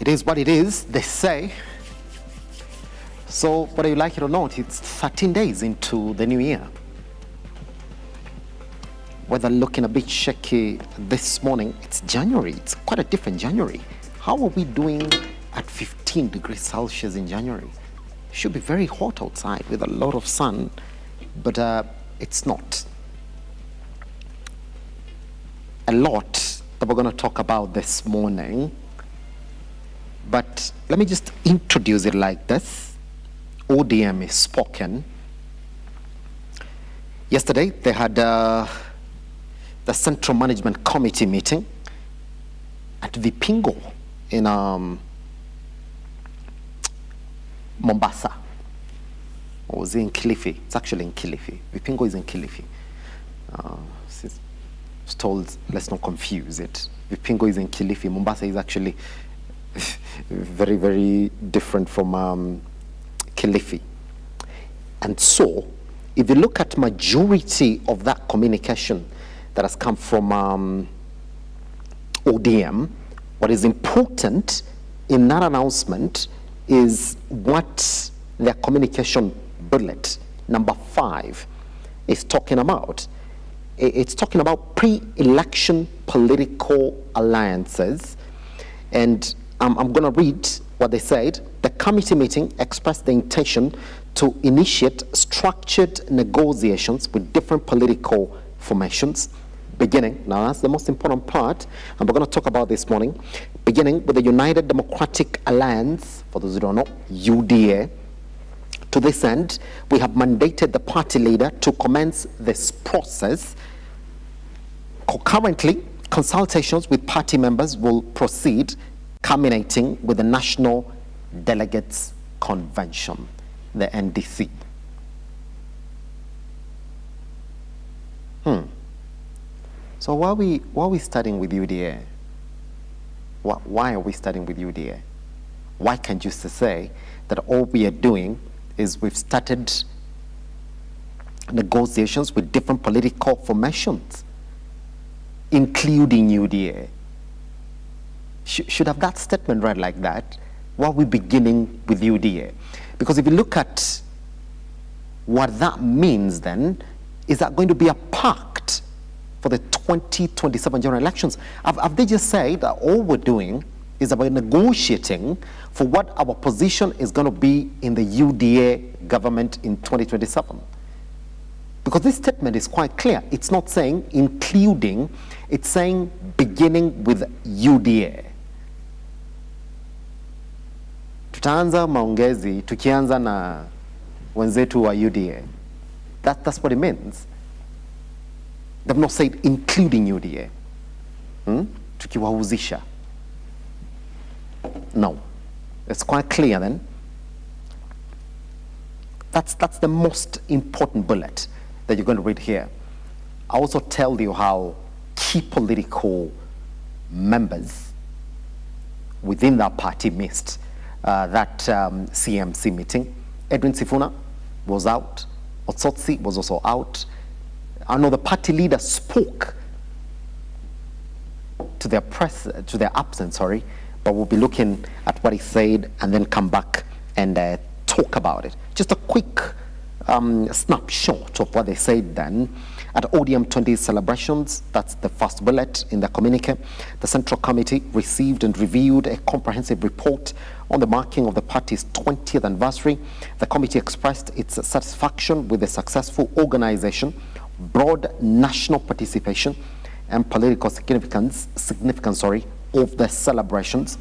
It is what it is, they say. So whether you like it or not, it's 13 days into the new year. Weather looking a bit shaky this morning. It's January. It's quite a different January. How are we doing at 15 degrees Celsius in January? It should be very hot outside with a lot of sun, but it's not. A lot that we're going to talk about this morning, but let me just introduce it like this. ODM is spoken. Yesterday, they had the Central Management Committee meeting at Vipingo in Mombasa. Or was it in Kilifi? It's actually in Kilifi. Vipingo is in Kilifi. It's told, let's not confuse it. Vipingo is in Kilifi. Mombasa is actually very, very different from Kilifi. And so, if you look at majority of that communication that has come from ODM, what is important in that announcement is what their communication bullet number 5 is talking about. It's talking about pre-election political alliances, and I'm going to read what they said. The committee meeting expressed the intention to initiate structured negotiations with different political formations, beginning, now that's the most important part, and we're going to talk about this morning, beginning with the United Democratic Alliance, for those who don't know, UDA. To this end, we have mandated the party leader to commence this process. Concurrently, consultations with party members will proceed, culminating with the National Delegates Convention, the NDC. So why are we starting with UDA? Why are we starting with UDA? Why can't you say that all we are doing is we've started negotiations with different political formations, including UDA? Should have that statement read like that. Why are we beginning with UDA? Because if you look at what that means, then, is that going to be a pact for the 2027 general elections? Have they just said that all we're doing is about negotiating for what our position is going to be in the UDA government in 2027? Because this statement is quite clear. It's not saying including, it's saying beginning with UDA. Tutaanza maongezi tukianza na wenzetu wa UDA. That's what it means. They've not said including UDA. Tukiwahusisha. No. It's quite clear then. That's the most important bullet that you're going to read here. I also tell you how key political members within that party missed that CMC meeting. Edwin Sifuna was out. Otsotsi was also out. I know the party leader spoke to their absence, but we'll be looking at what he said and then come back and talk about it. Just a quick snapshot of what they said then. At ODM 20 celebrations, that's the first bullet in the communique, the Central Committee received and reviewed a comprehensive report on the marking of the party's 20th anniversary. The committee expressed its satisfaction with the successful organization, broad national participation, and political significance of the celebrations,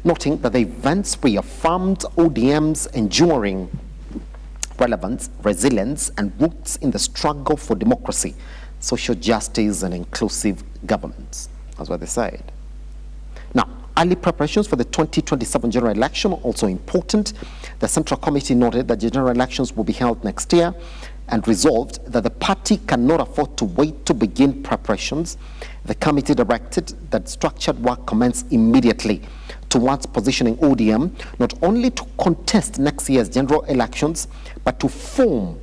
noting that the events reaffirmed ODM's enduring relevance, resilience, and roots in the struggle for democracy, social justice, and inclusive governance. That's what they said. Now, early preparations for the 2027 general election are also important. The Central Committee noted that general elections will be held next year and resolved that the party cannot afford to wait to begin preparations. The committee directed that structured work commence immediately towards positioning ODM not only to contest next year's general elections, but to form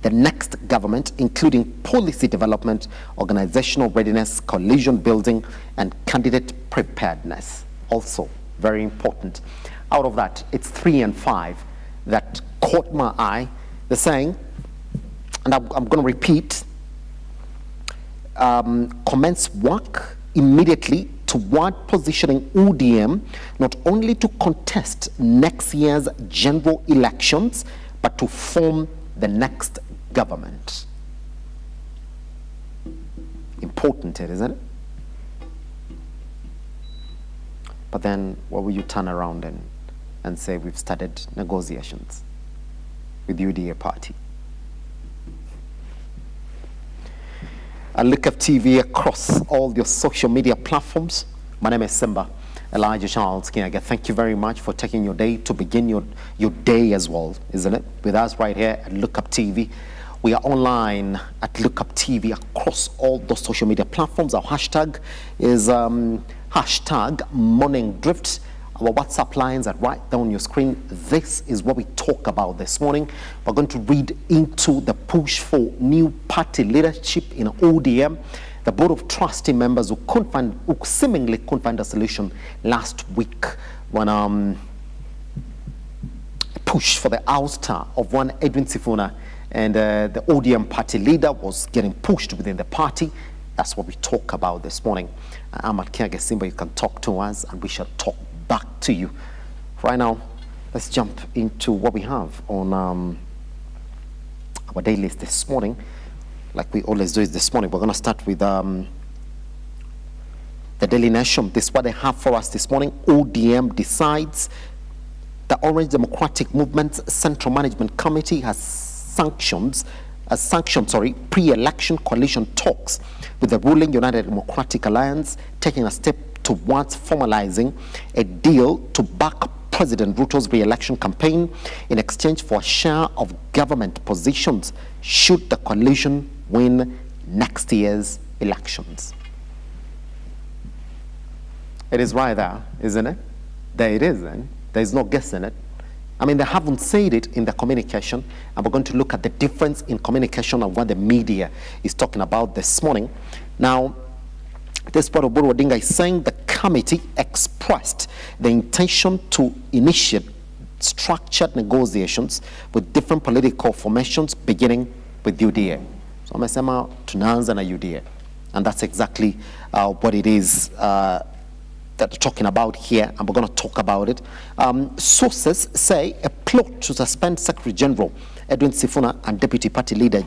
the next government, including policy development, organizational readiness, coalition building, and candidate preparedness. also very important. Out of that, it's 3 and 5 that caught my eye. They're saying, and I'm going to repeat, commence work immediately toward positioning ODM not only to contest next year's general elections, but to form the next government. Important, isn't it? But then what will you turn around and say we've started negotiations with the UDA party? I look up TV across all your social media platforms. My name is Simba Elijah Charles Kinyaga. Thank you very much for taking your day to begin your day as well, isn't it? With us right here at Look Up TV. We are online at Look Up TV across all those social media platforms. Our hashtag is hashtag Morning Drift. Our WhatsApp lines are right there on your screen. This is what we talk about this morning. We're going to read into the push for new party leadership in ODM. The Board of Trustee members who seemingly couldn't find a solution last week when a push for the ouster of one Edwin Sifuna and the ODM party leader was getting pushed within the party. That's what we talk about this morning. I'm at Kiaga Simba. You can talk to us and we shall talk back to you. Right now, let's jump into what we have on our day list this morning. Like we always do this morning, we're going to start with the Daily Nation. This is what they have for us this morning. ODM decides the Orange Democratic Movement's Central Management Committee has sanctioned pre-election coalition talks with the ruling United Democratic Alliance, taking a step towards formalizing a deal to back President Ruto's re-election campaign in exchange for a share of government positions should the coalition win next year's elections. It is right there, isn't it? There it is, then. There is no guessing it. I mean, they haven't said it in the communication, and we're going to look at the difference in communication of what the media is talking about this morning. Now, this part of Oburu Odinga is saying the committee expressed the intention to initiate structured negotiations with different political formations, beginning with UDA. So amesema tunaanza na UDA, and that's exactly what it is that they're talking about here, and we're going to talk about it. Sources say a plot to suspend Secretary General Edwin Sifuna and Deputy Party Leader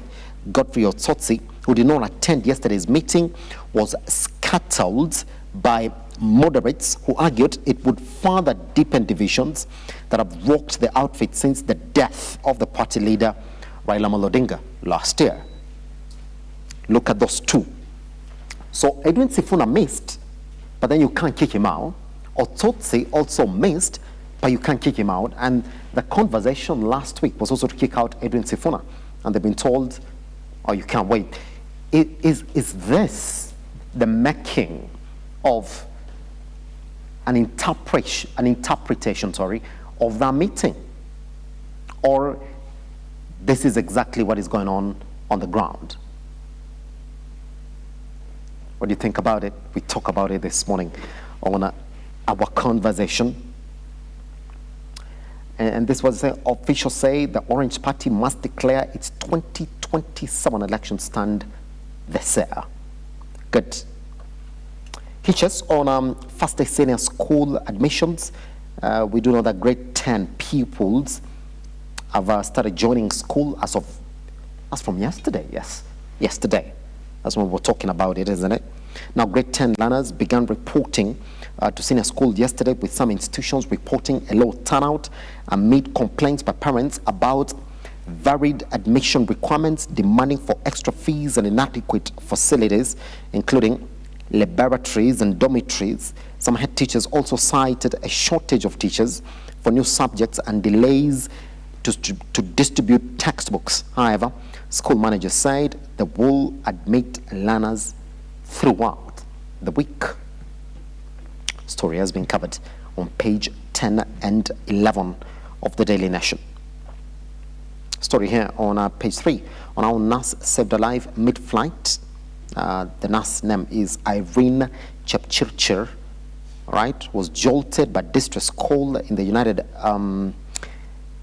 Godfrey Otsotsi, who did not attend yesterday's meeting, was scuttled by moderates who argued it would further deepen divisions that have rocked the outfit since the death of the party leader Raila Amolo Odinga last year. Look at those two. So Edwin Sifuna missed, but then you can't kick him out. Otsotsi also missed, but you can't kick him out. And the conversation last week was also to kick out Edwin Sifuna, and they've been told, oh, you can't wait. Is this the making of an interpretation of that meeting? Or this is exactly what is going on the ground? What do you think about it? We talk about it this morning on our conversation. And this was the officials say the Orange Party must declare its 2027 election stand this year. Good. Teachers on first day senior school admissions. We do know that grade 10 pupils have started joining school as from yesterday. Yes, yesterday. That's when we're talking about it, isn't it? Now, grade 10 learners began reporting to senior school yesterday, with some institutions reporting a low turnout amid complaints by parents about varied admission requirements, demanding for extra fees and inadequate facilities, including laboratories and dormitories. Some head teachers also cited a shortage of teachers for new subjects and delays to distribute textbooks. However, school managers said they will admit learners throughout the week. Story has been covered on page 10 and 11 of the Daily Nation. Story here on page 3 on our nurse saved a life mid-flight. The nurse name is Irene Chepchirchir. right, was jolted by distress call in the United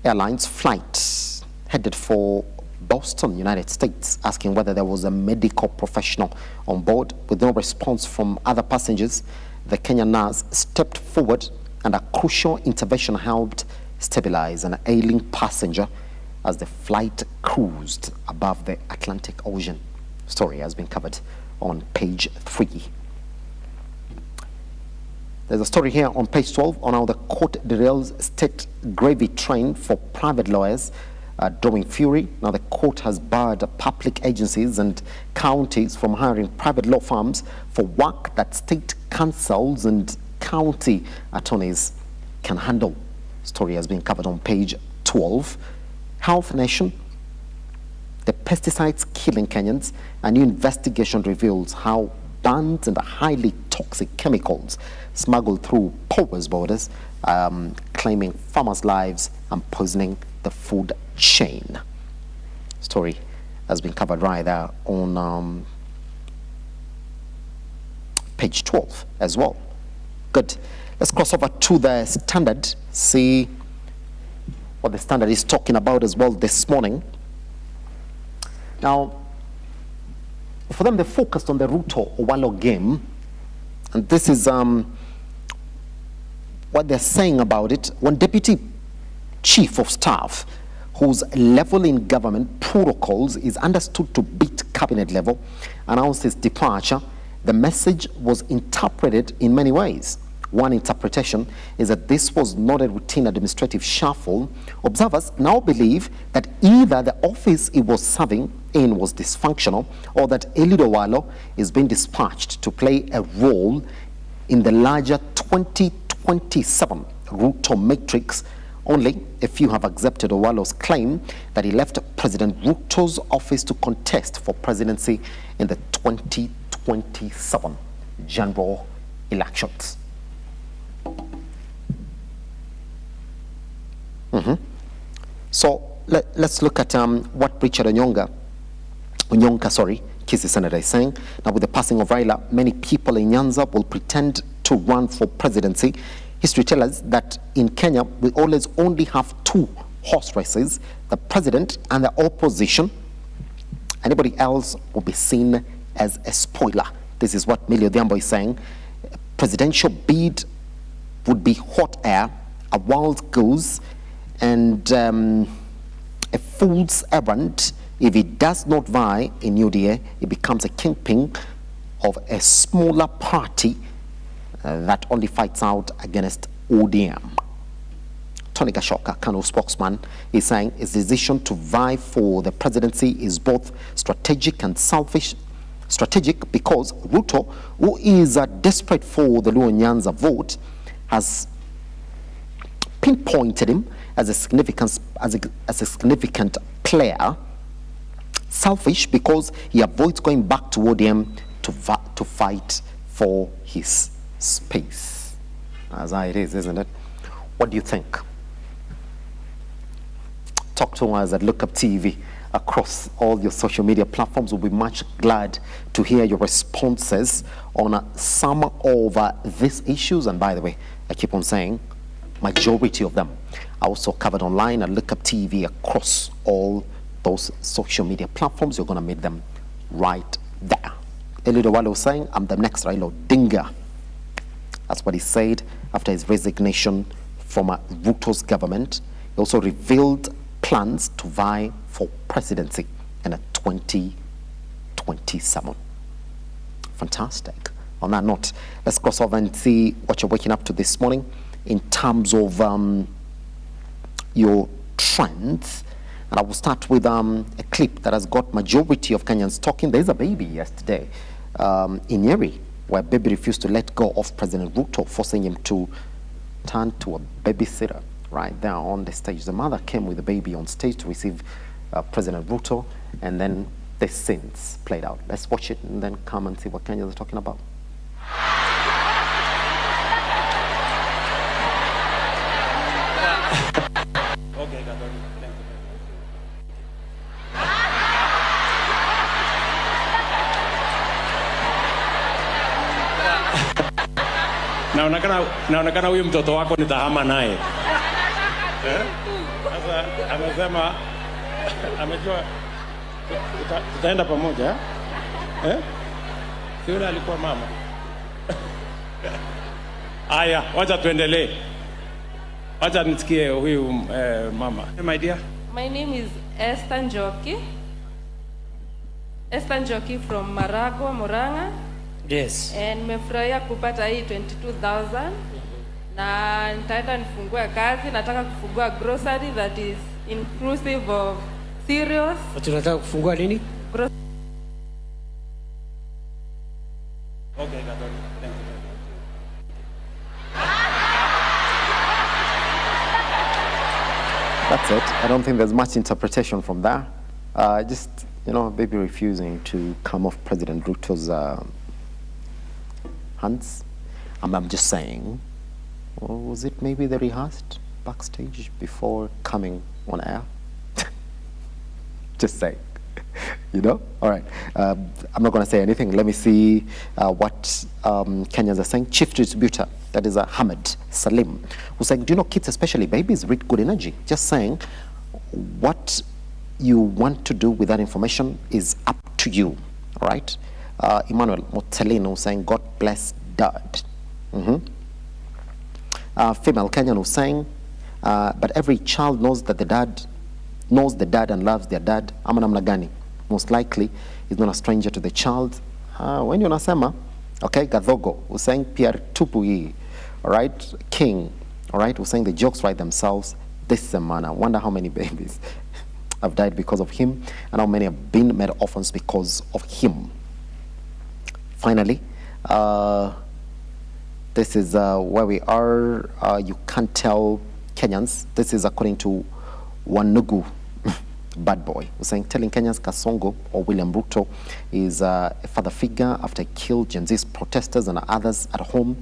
Airlines flight headed for Boston, United States, asking whether there was a medical professional on board. With no response from other passengers, the Kenyan nurse stepped forward and a crucial intervention helped stabilize an ailing passenger as the flight cruised above the Atlantic Ocean. Story has been covered on page 3. There's a story here on page 12 on how the court derails state gravy train for private lawyers, drawing fury. Now the court has barred public agencies and counties from hiring private law firms for work that state councils and county attorneys can handle. Story has been covered on page 12. Health Nation, the pesticides killing Kenyans. A new investigation reveals how banned and highly toxic chemicals smuggled through porous borders, claiming farmers' lives and poisoning the food chain. Story has been covered right there on page 12 as well. Good. Let's cross over to the Standard, see what the Standard is talking about as well this morning. Now, for them, they focused on the Ruto Owalo game, and this is what they're saying about it. One deputy chief of staff whose level in government protocols is understood to beat cabinet level announced his departure. The message was interpreted in many ways. One interpretation is that this was not a routine administrative shuffle. Observers now believe that either the office he was serving in was dysfunctional or that Eliud Owalo is being dispatched to play a role in the larger 2027 Ruto matrix. Only a few have accepted Owalo's claim that he left President Ruto's office to contest for presidency in the 2027 general elections. So let's look at what Richard Onyonka, Kisii Senator, is saying. Now, with the passing of Raila, many people in Nyanza will pretend to run for presidency. History tells us that in Kenya, we always only have 2 horse races, the president and the opposition. Anybody else will be seen as a spoiler. This is what Millie Odhiambo is saying. A presidential bid would be hot air, a wild goose, and a fool's errand. If he does not vie in UDA, he becomes a kingpin of a smaller party that only fights out against ODM. Tony Gashoka, Kanu spokesman, is saying his decision to vie for the presidency is both strategic and selfish. Strategic because Ruto, who is desperate for the Luo Nyanza vote, has pinpointed him as a significant player. Selfish because he avoids going back to ODM to fight for his space. As it is, isn't it? What do you think? Talk to us at Look Up TV across all your social media platforms. We'll be much glad to hear your responses on some of these issues. And by the way, I keep on saying, majority of them are also covered online at Look Up TV across all those social media platforms. You're going to meet them right there. Eliud Owalo was saying, I'm the next Raila Odinga. That's what he said after his resignation from Ruto's government. He also revealed plans to vie for presidency in 2027. Fantastic. On that note, let's cross over and see what you're waking up to this morning in terms of your trends. And I will start with a clip that has got majority of Kenyans talking. There's a baby yesterday in Nyeri, where baby refused to let go of President Ruto, forcing him to turn to a babysitter right there on the stage. The mother came with the baby on stage to receive President Ruto, and then the scenes played out. Let's watch it and then come and see what Kenyans are talking about. Okay, thank you. naonekana huyu mtoto wako nitahama naye. Sasa amesema amejua tutaenda pamoja. Yule alikuwa mama. Aya, wacha tuendelee. Wacha nisikie huyu mama. My dear. My name is Esther Njoki. Esther Njoki from Maragwa, Murang'a. Yes. And nimefurahia kupata hii 22,000. Na nitaenda nifungue kazi, nataka kufungua grocery that is inclusive of cereals. Tunataka kufungua nini? Okay, Gathoni. Thank you. That's it. I don't think there's much interpretation from that. Just, baby refusing to come off President Ruto's hands. I'm just saying, or was it maybe they rehearsed backstage before coming on air? Just saying. All right. I'm not going to say anything. Let me see what Kenyans are saying. Chief distributor, that is Ahmed Salim, who's saying, do you know kids, especially babies, read good energy? Just saying, what you want to do with that information is up to you. All right. Emmanuel Motelino saying, God bless dad. Female Kenyan who's saying, but every child knows that the dad and loves their dad. Ama namna gani? Most likely is not a stranger to the child. When you nasema, okay, Gadhogo who's saying PR tupu hii. All right, King, all right, who's saying the jokes write themselves. This is a man. I wonder how many babies have died because of him and how many have been made orphans because of him. Finally, this is where we are. You can't tell Kenyans. This is according to Wanugu Bad Boy, who's saying, telling Kenyans Kasongo or William Ruto is a father figure after he killed Gen Z's protesters and others at home,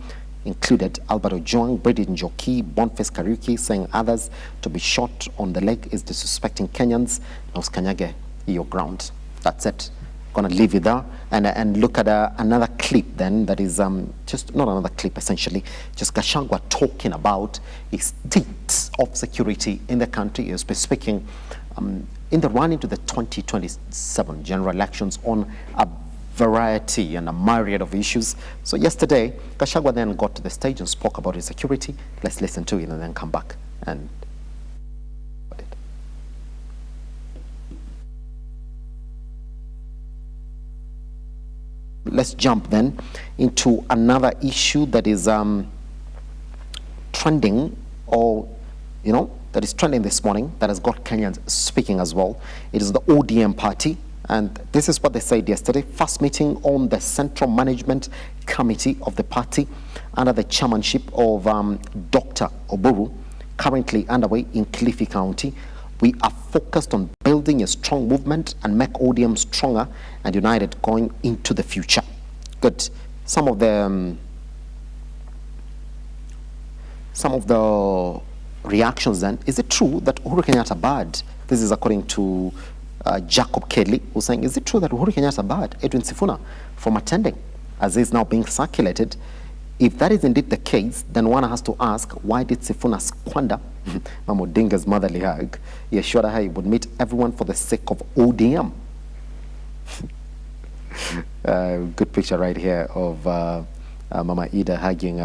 included Albert Ojwang, Brady Njoki, Boniface Kariuki, saying others to be shot on the leg is disrespecting Kenyans. Now Kanyage, your ground. That's it. Gonna leave you there and look at another clip then that is just not another clip, essentially just Gachagua talking about a state of security in the country. He was speaking in the run into the 2027 general elections on a variety and a myriad of issues. So yesterday Gachagua then got to the stage and spoke about his security. Let's listen to it and then come back and let's jump then into another issue that is trending, or that is trending this morning, that has got Kenyans speaking as well. It is the ODM party, and this is what they said yesterday. First meeting on the Central Management Committee of the party under the chairmanship of Dr. Oburu, currently underway in Kilifi County. We are focused on building a strong movement and make ODM stronger and united going into the future. Good. Some of the reactions then. Is it true that Uhuru Kenyatta bad? This is according to Jacob Kelly, who's saying, is it true that Uhuru Kenyatta bad Edwin Sifuna from attending, as is now being circulated? If that is indeed the case, then one has to ask, why did Sifuna squander Mama Odinga's motherly hug? He assured her he would meet everyone for the sake of ODM. Good picture right here of Mama Ida hugging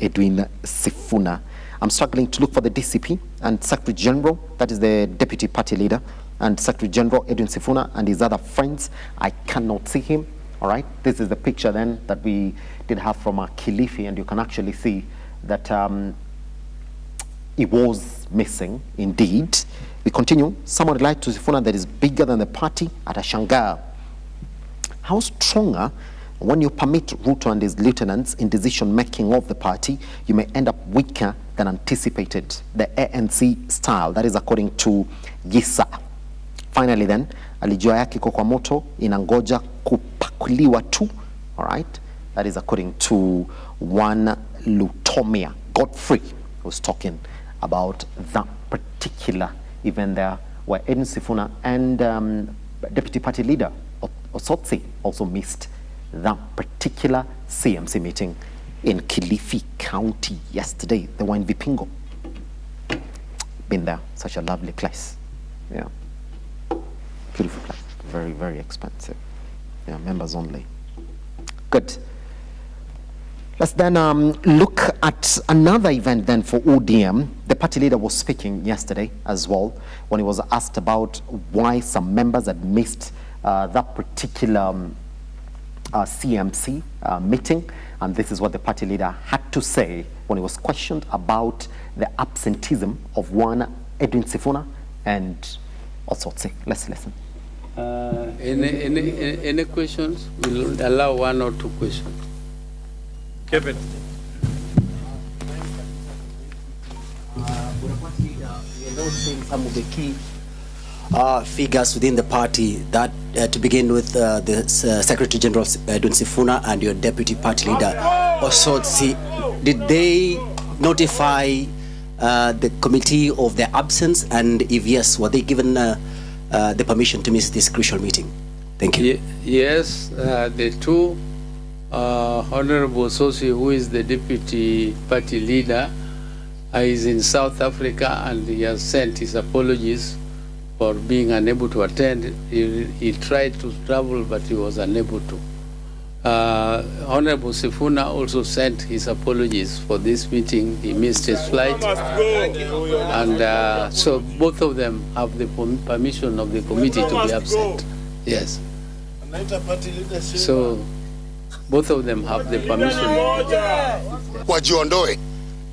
Edwin Sifuna. I'm struggling to look for the DCP and Secretary General, that is the Deputy Party Leader, and Secretary General Edwin Sifuna and his other friends. I cannot see him. All right, this is the picture then that we did have from Kilifi, and you can actually see that he was missing indeed. We continue. Someone relied to Sifuna that is bigger than the party at Ashangaa. How stronger when you permit Ruto and his lieutenants in decision making of the party, you may end up weaker than anticipated. The ANC style, that is according to Gisa. Finally then, alijua yake kwa moto inangoja kupakuliwa tu. All right, that is according to one Lutomia Godfrey, who's talking about that particular event there, where Edwin Sifuna and Deputy Party Leader Osotsi also missed that particular CMC meeting in Kilifi County yesterday. They were in Vipingo. Been there, such a lovely place. Yeah, beautiful place. Very, very expensive. Yeah, members only. Good. Let's then look at another event then for ODM. The party leader was speaking yesterday as well when he was asked about why some members had missed that particular CMC meeting. And this is what the party leader had to say when he was questioned about the absenteeism of one Edwin Sifuna and Osotsi. Let's listen. Any questions? We'll allow one or two questions. Kevin. Some of the key figures within the party that, to begin with, the Secretary General Edwin Sifuna and your Deputy Party Leader Osotsi, did they notify the committee of their absence? And if yes, were they given the permission to miss this crucial meeting? Thank you. Yes, the two, Honorable Osotsi, who is the Deputy Party Leader, is in South Africa, and he has sent his apologies for being unable to attend. He tried to travel, but he was unable to. Honorable Sifuna also sent his apologies for this meeting. He missed his flight. And so both of them have the permission of the committee to be absent. Yes. So both of them have the permission. Wajiondoe.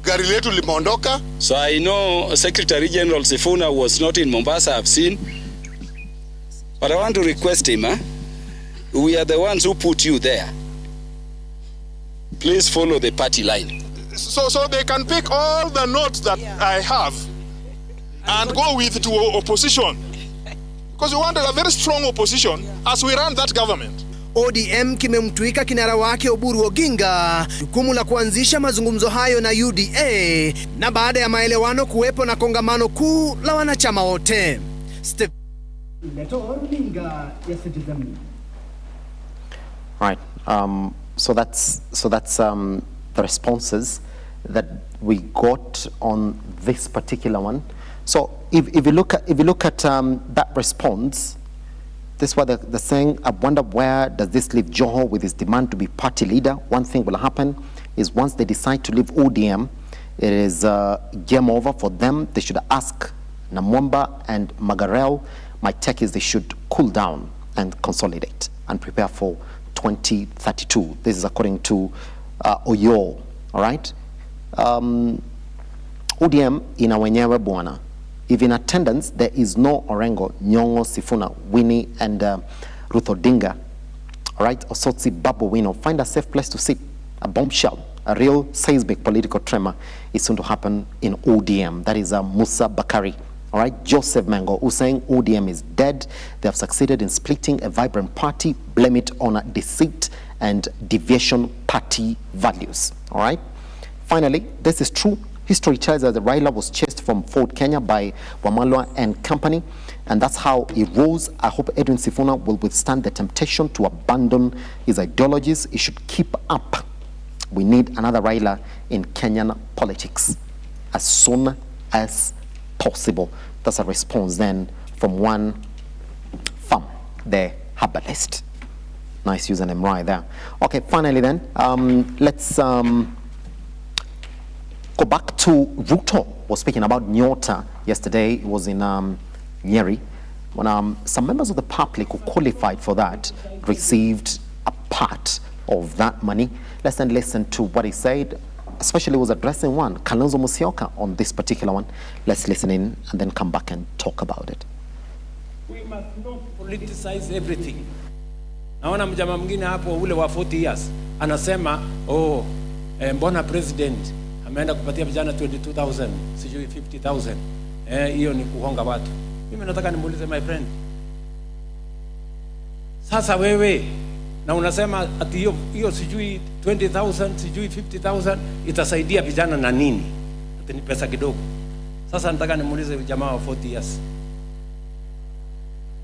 Gari letu limeondoka. So I know Secretary General Sifuna was not in Mombasa, I've seen. But I want to request him, we are the ones who put you there. Please follow the party line. So they can pick all the notes that I have and go with to opposition. Because we want a very strong opposition as we run that government. ODM kimemtwika kinara wake Oburu Oginga jukumu la kuanzisha mazungumzo hayo na UDA, na baada ya maelewano kuwepo na kongamano kuu la wanachama wote. Right. So that's the responses that we got on this particular one. So if you look at that response, this is what they're saying. I wonder where does this leave Joho with his demand to be party leader. One thing will happen is once they decide to leave ODM, it is game over for them. They should ask Namwamba and Magarel. My take is they should cool down and consolidate and prepare for 2032. This is according to Oyo. All right. ODM ina wenyewe bwana. If in attendance there is no Orengo, Nyong'o, Sifuna, Winnie, and Ruth Odinga, all right, Osotsi, Babu Wino, find a safe place to sit. A bombshell, a real seismic political tremor is soon to happen in ODM. That is Musa Bakari. All right, Joseph Mengo, who's saying ODM is dead. They have succeeded in splitting a vibrant party, blame it on deceit and deviation party values. All right. Finally, this is true. History tells us that Raila was chased from Fort Kenya by Wamalwa and company, and that's how he rose. I hope Edwin Sifuna will withstand the temptation to abandon his ideologies. He should keep up. We need another Raila in Kenyan politics as soon as possible. That's a response then from one farm, the herbalist. Nice username right there. Okay, finally then, let's go back to Ruto. Was speaking about Nyota yesterday. It was in Nyeri when some members of the public who qualified for that received a part of that money. Let's then listen to what he said. Especially was addressing one, Kalonzo Musyoka, on this particular one. Let's listen in and then come back and talk about it. We must not politicize everything. Naona mjama mwingine hapo ule wa 40 years anasema mbona president ameenda kupatia vijana 22,000 sijui 50,000, hiyo ni kuhonga watu. Mimi nataka nimuulize my friend, sasa wewe na unasema ati hiyo sijui 20,000 sijui 50,000 itasaidia vijana na nini? Ati ni pesa kidogo. Sasa nataka nimuulize jamaa wa 40 years,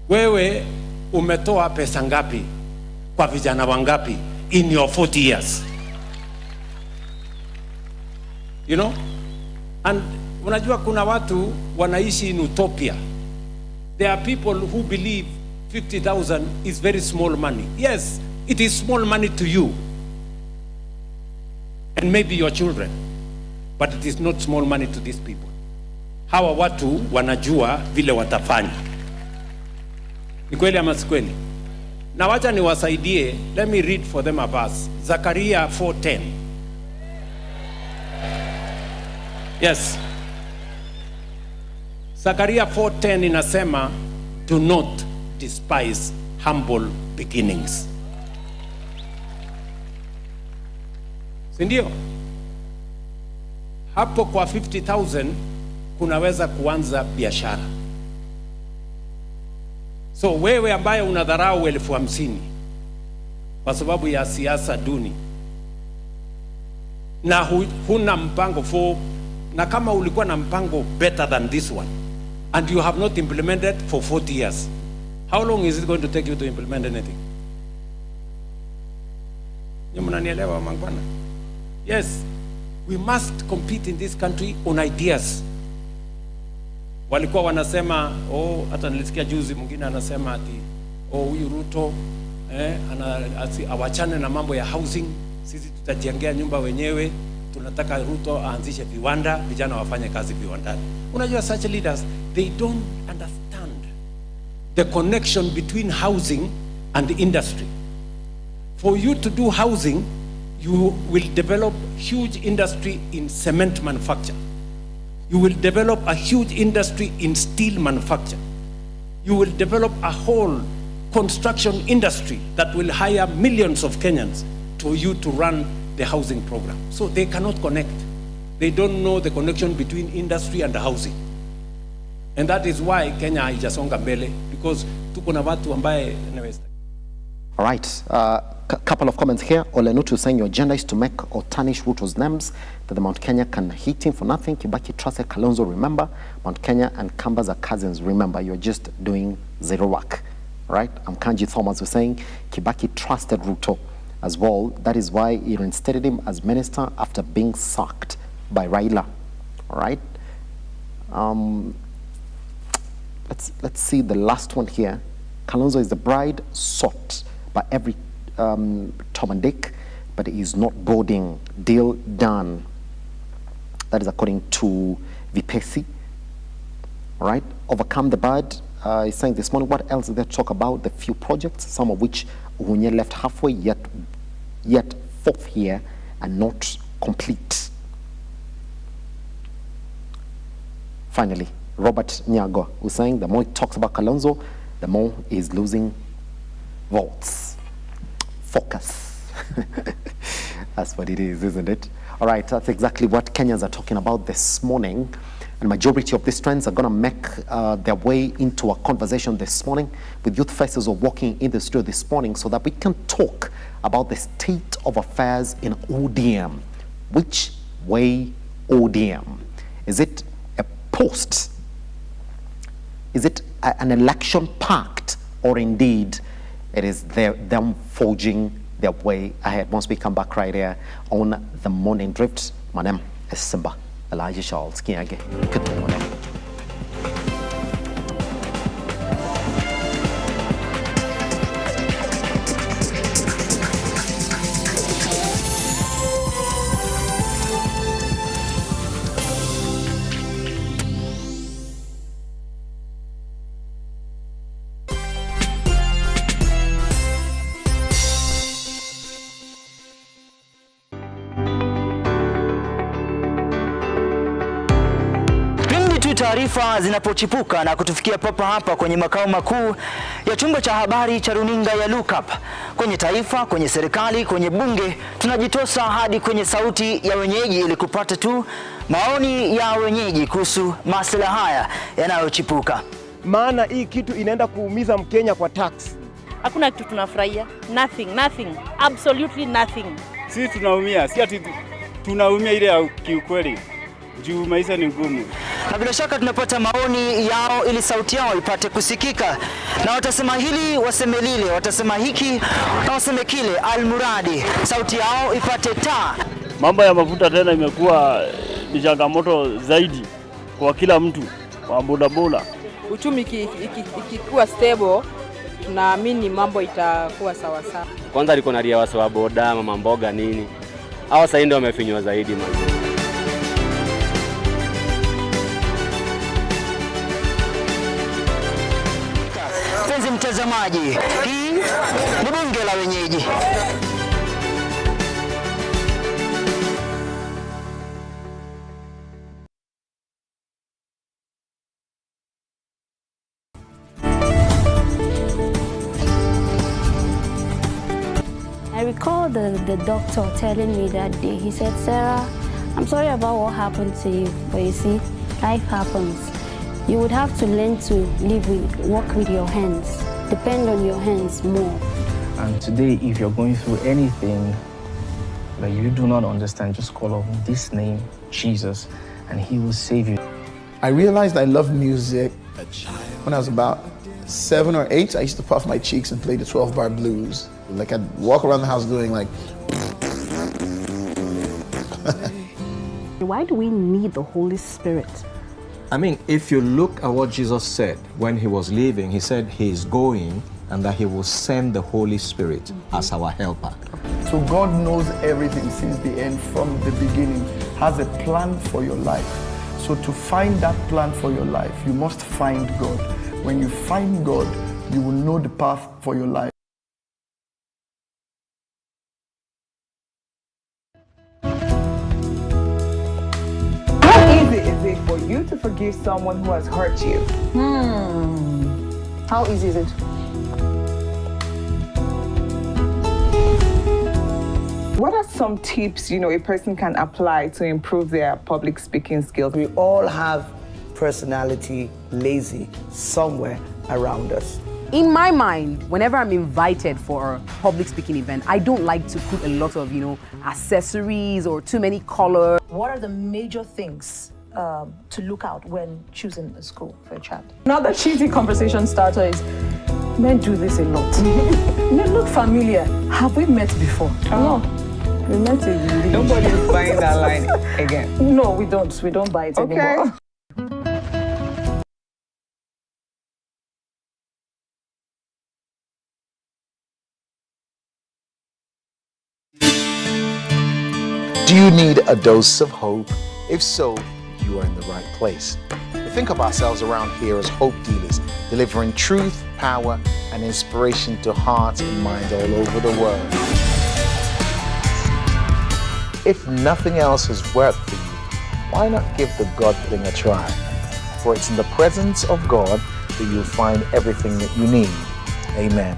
wewe umetoa pesa ngapi kwa vijana wangapi in your 40 years? You know? And unajua kuna watu wanaishi in utopia. There are people who believe 50,000 is very small money. Yes, it is small money to you and maybe your children, but it is not small money to these people. Hawa watu wanajua vile watafanya. Ni kweli ama si kweli? Na wacha niwasaidie, let me read for them a verse. Zakaria 4:10. Yes. Zakaria 4:10 inasema, do not despise humble beginnings. Sindio? Hapo kwa 50,000 kunaweza kuanza biashara. So wewe ambaye unadharau 50,000 kwa sababu ya siasa duni na huna mpango for, na kama ulikuwa na mpango better than this one and you have not implemented for 40 years, how long is it going to take you to implement anything? Ni mnanielewa mangwana? Yes, we must compete in this country on ideas. Walikuwa wanasema, hata nilisikia juzi mwingine anasema ati huyu Ruto awachane na mambo ya housing, sisi tutajengea nyumba wenyewe, tunataka Ruto aanzishe viwanda, vijana wafanye kazi viwandani. Unajua such leaders, they don't understand the connection between housing and industry. For you to do housing, you will develop huge industry in cement manufacture. You will develop a huge industry in steel manufacture. You will develop a whole construction industry that will hire millions of Kenyans to you to run the housing program. So they cannot connect. They don't know the connection between industry and housing. And that is why Kenya haijasonga mbele, because tuko na watu ambaye naweza. All right, couple of comments here. Olenutu saying your agenda is to make or tarnish Ruto's names, that the Mount Kenya can hate him for nothing. Kibaki trusted Kalonzo, remember. Mount Kenya and Kambas are cousins, remember. You're just doing zero work. All right, Amkanji Thomas was saying Kibaki trusted Ruto as well. That is why he reinstated him as minister after being sacked by Raila. All right. Let's see the last one here. Kalonzo is the bride sought by every Tom and Dick, but he is not boarding. Deal done. That is according to Vipesi. All right. Overcome the bad. He's saying this morning, what else did they talk about? The few projects, some of which Uhunye left halfway, yet fourth year and not complete. Finally, Robert Nyago was saying the more he talks about Kalonzo, the more he's losing votes. Focus. That's what it is, isn't it? All right, that's exactly what Kenyans are talking about this morning. And majority of these trends are going to make their way into a conversation this morning with youth faces of walking in the studio this morning so that we can talk about the state of affairs in ODM. Which way ODM? Is it a post? Is it an election pact? Or indeed, it is them forging their way ahead? Once we come back right here on The Morning Drift, my name is Simba Elijah Charles Kiage. Good morning. Taarifa zinapochipuka na kutufikia papa hapa kwenye makao makuu ya chumba cha habari cha runinga ya Lookup, kwenye taifa, kwenye serikali, kwenye bunge, tunajitosa hadi kwenye sauti ya wenyeji ili kupata tu maoni ya wenyeji kuhusu masuala haya yanayochipuka. Maana hii kitu inaenda kuumiza Mkenya kwa tax. Hakuna kitu tunafurahia. Nothing. Absolutely nothing. Sisi tunaumia, si ati tunaumia ile ya kiukweli. Juu maisha ni ngumu. Na bila shaka tunapata maoni yao ili sauti yao ipate kusikika. Na watasema hili, waseme lile, watasema hiki na waseme kile, almuradi sauti yao ipate taa. Mambo ya mafuta tena imekuwa ni changamoto zaidi kwa kila mtu wa bodaboda. Uchumi ikikuwa stable, tunaamini mambo itakuwa sawa sawa. Kwanza liko na ria wasa wa boda, mama mboga nini. Hao sasa ndio wamefinywa zaidi man. Mpenzi mtazamaji, hii ni bunge la wenyeji. I recall the doctor telling me that day, he said, Sarah, I'm sorry about what happened to you, but you see, life happens. You would have to learn to work with your hands, depend on your hands more. And today, if you're going through anything that you do not understand, just call on this name, Jesus, and he will save you. I realized I loved music when I was about 7 or 8. I used to puff my cheeks and play the 12-bar blues. Like I'd walk around the house doing like. Why do we need the Holy Spirit? I mean, if you look at what Jesus said when he was leaving, he said he is going and that he will send the Holy Spirit as our helper. So God knows everything since the end, from the beginning, has a plan for your life. So to find that plan for your life, you must find God. When you find God, you will know the path for your life. For you to forgive someone who has hurt you? How easy is it? What are some tips, a person can apply to improve their public speaking skills? We all have personality lazy somewhere around us. In my mind, whenever I'm invited for a public speaking event, I don't like to put a lot of, accessories or too many colors. What are the major things to look out when choosing a school for a child? Another cheesy conversation starter is, men do this a lot. They look familiar. Have we met before? No. We met in Nobody's buying that line again. No, we don't. We don't buy it anymore. Do you need a dose of hope? If so, you are in the right place. We think of ourselves around here as hope dealers, delivering truth, power, and inspiration to hearts and minds all over the world. If nothing else has worked for you, why not give the God thing a try? For it's in the presence of God that you'll find everything that you need. Amen.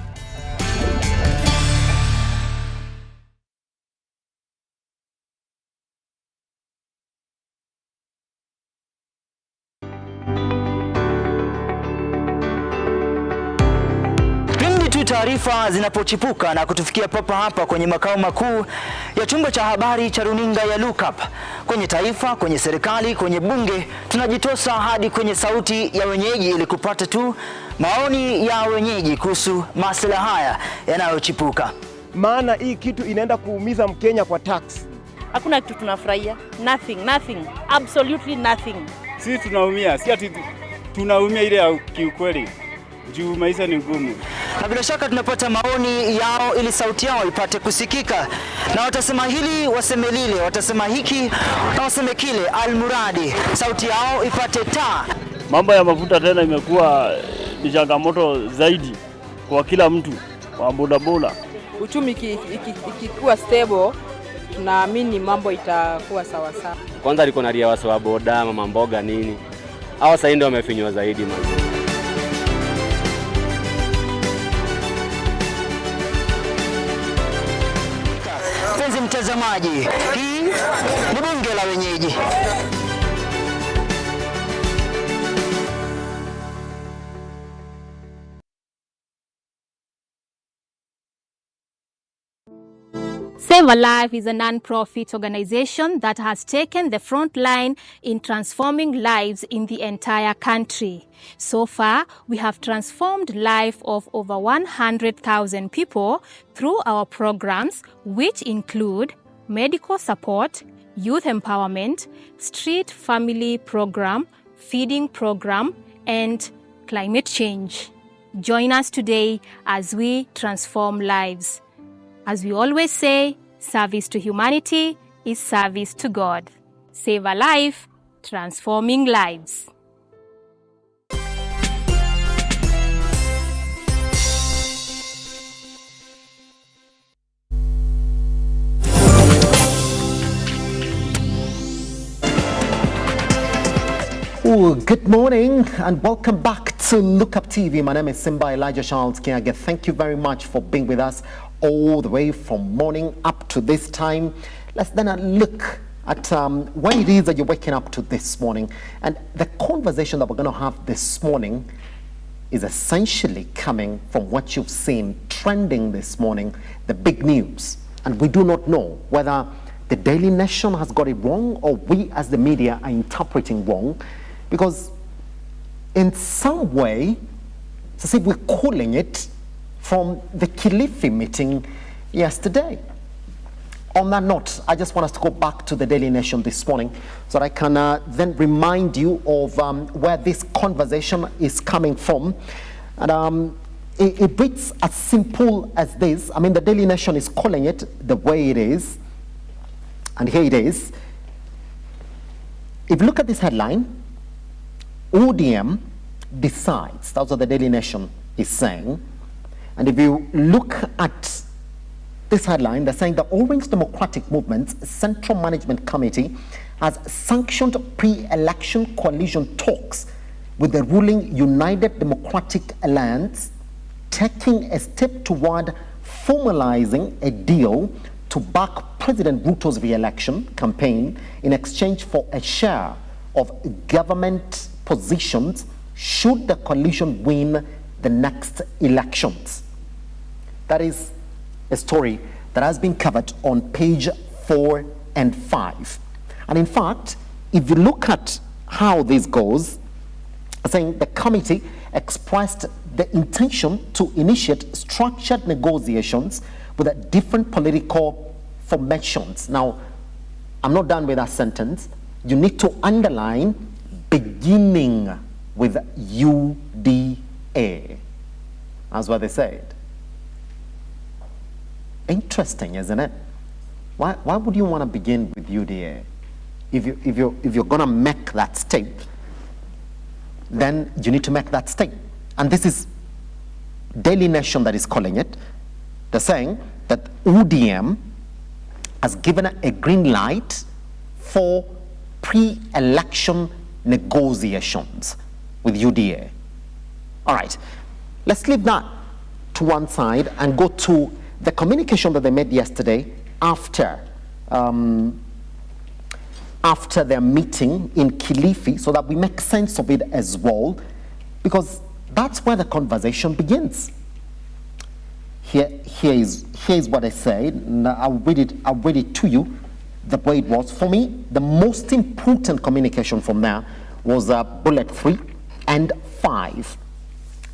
Taarifa zinapochipuka na kutufikia papa hapa kwenye makao makuu ya chumba cha habari cha runinga ya Lookup, kwenye taifa, kwenye serikali, kwenye bunge, tunajitosa hadi kwenye sauti ya wenyeji ili kupata tu maoni ya wenyeji kuhusu masuala haya yanayochipuka. Maana hii kitu inaenda kuumiza Mkenya kwa tax. Hakuna kitu tunafurahia. Nothing. Absolutely nothing. Sisi tunaumia, si ati tunaumia ile ya kiukweli. Juu maisha ni ngumu. Na bila shaka tunapata maoni yao ili sauti yao ipate kusikika. Na watasema hili, waseme lile, watasema hiki na waseme kile, almuradi sauti yao ipate taa. Mambo ya mafuta tena imekuwa ni changamoto zaidi kwa kila mtu wa bodaboda. Uchumi ikikuwa stable, tunaamini mambo itakuwa sawa sawa. Kwanza liko na ria wasa wa boda, mama mboga nini. Hao sasa ndio wamefinywa zaidi man. Mpenzi mtazamaji, hii ni bunge la wenyeji. Save a Life is a non-profit organization that has taken the front line in transforming lives in the entire country. So far, we have transformed life of over 100,000 people through our programs, which include medical support, youth empowerment, street family program, feeding program, and climate change. Join us today as we transform lives. As we always say, service to humanity is service to God. Save a life, transforming lives. Oh, good morning and welcome back to Look Up TV. My name is Simba Elijah Charles Kiage. Thank you very much for being with us all the way from morning up to this time. Let's then look at what it is that you're waking up to this morning. And the conversation that we're going to have this morning is essentially coming from what you've seen trending this morning, the big news. And we do not know whether the Daily Nation has got it wrong or we as the media are interpreting wrong. Because in some way, it's as if we're calling it from the Kilifi meeting yesterday. On that note, I just want us to go back to the Daily Nation this morning so that I can then remind you of where this conversation is coming from. And it reads as simple as this. I mean, the Daily Nation is calling it the way it is. And here it is. If you look at this headline, ODM decides. That's what the Daily Nation is saying. And if you look at this headline, they're saying the Orange Democratic Movement's Central Management Committee has sanctioned pre-election coalition talks with the ruling United Democratic Alliance, taking a step toward formalizing a deal to back President Ruto's re-election campaign in exchange for a share of government positions should the coalition win the next elections. That is a story that has been covered on page 4 and 5. And in fact, if you look at how this goes, saying the committee expressed the intention to initiate structured negotiations with the different political formations. Now, I'm not done with that sentence. You need to underline beginning with UDA. That's what they said. Interesting, isn't it? Why would you want to begin with UDA? If you're going to make that step, then you need to make that step. And this is Daily Nation that is calling it. They're saying that ODM has given a green light for pre-election negotiations with UDA. All right, let's leave that to one side and go to the communication that they made yesterday after their meeting in Kilifi, so that we make sense of it as well, because that's where the conversation begins. Here is what I said, and I'll read it to you the way it was. For me, the most important communication from there was bullet 3 and 5.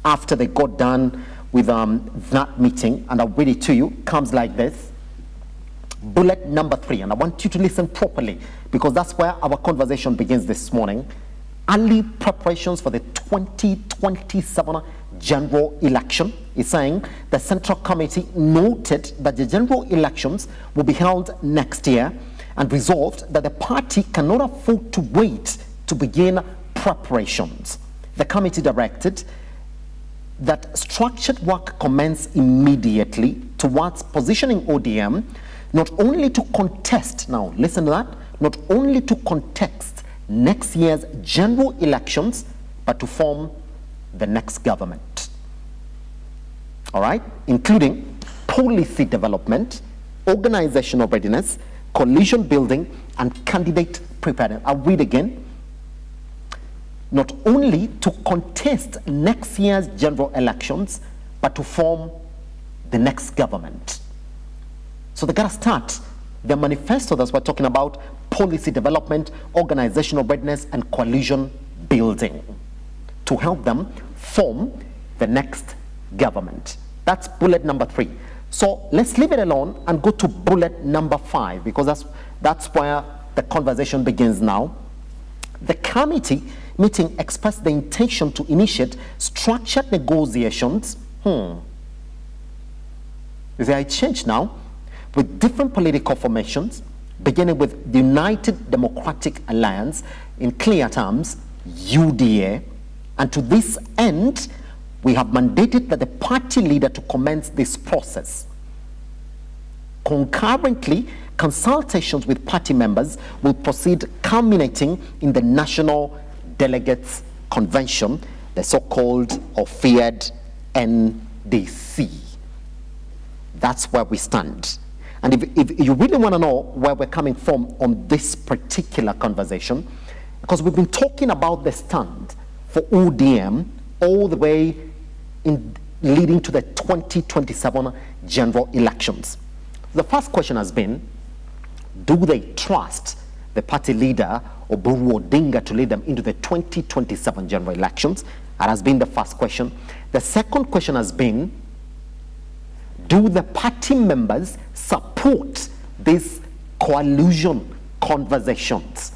After they got done with that meeting, and I'll read it to you, comes like this. Bullet number 3, and I want you to listen properly because that's where our conversation begins this morning. Early preparations for the 2027 general election is saying the Central Committee noted that the general elections will be held next year and resolved that the party cannot afford to wait to begin preparations. The committee directed that structured work commence immediately towards positioning ODM not only to contest, now listen to that, not only to contest next year's general elections, but to form the next government. All right, including policy development, organizational readiness, coalition building, and candidate preparedness. I'll read again. Not only to contest next year's general elections, but to form the next government. So they gotta start the manifesto that we're talking about, policy development, organizational readiness, and coalition building to help them form the next government. That's bullet number 3. So let's leave it alone and go to bullet number 5, because that's where the conversation begins now. The committee meeting expressed the intention to initiate structured negotiations. Is there a change now? With different political formations, beginning with the United Democratic Alliance, in clear terms, UDA. And to this end, we have mandated that the party leader to commence this process. Concurrently, consultations with party members will proceed, culminating in the National Delegates Convention, the so-called or feared NDC. That's where we stand. And if you really want to know where we're coming from on this particular conversation, because we've been talking about the stand for ODM all the way in leading to the 2027 general elections. The first question has been, do they trust the party leader, Oburu Odinga, to lead them into the 2027 general elections? That has been the first question. The second question has been, do the party members support these coalition conversations?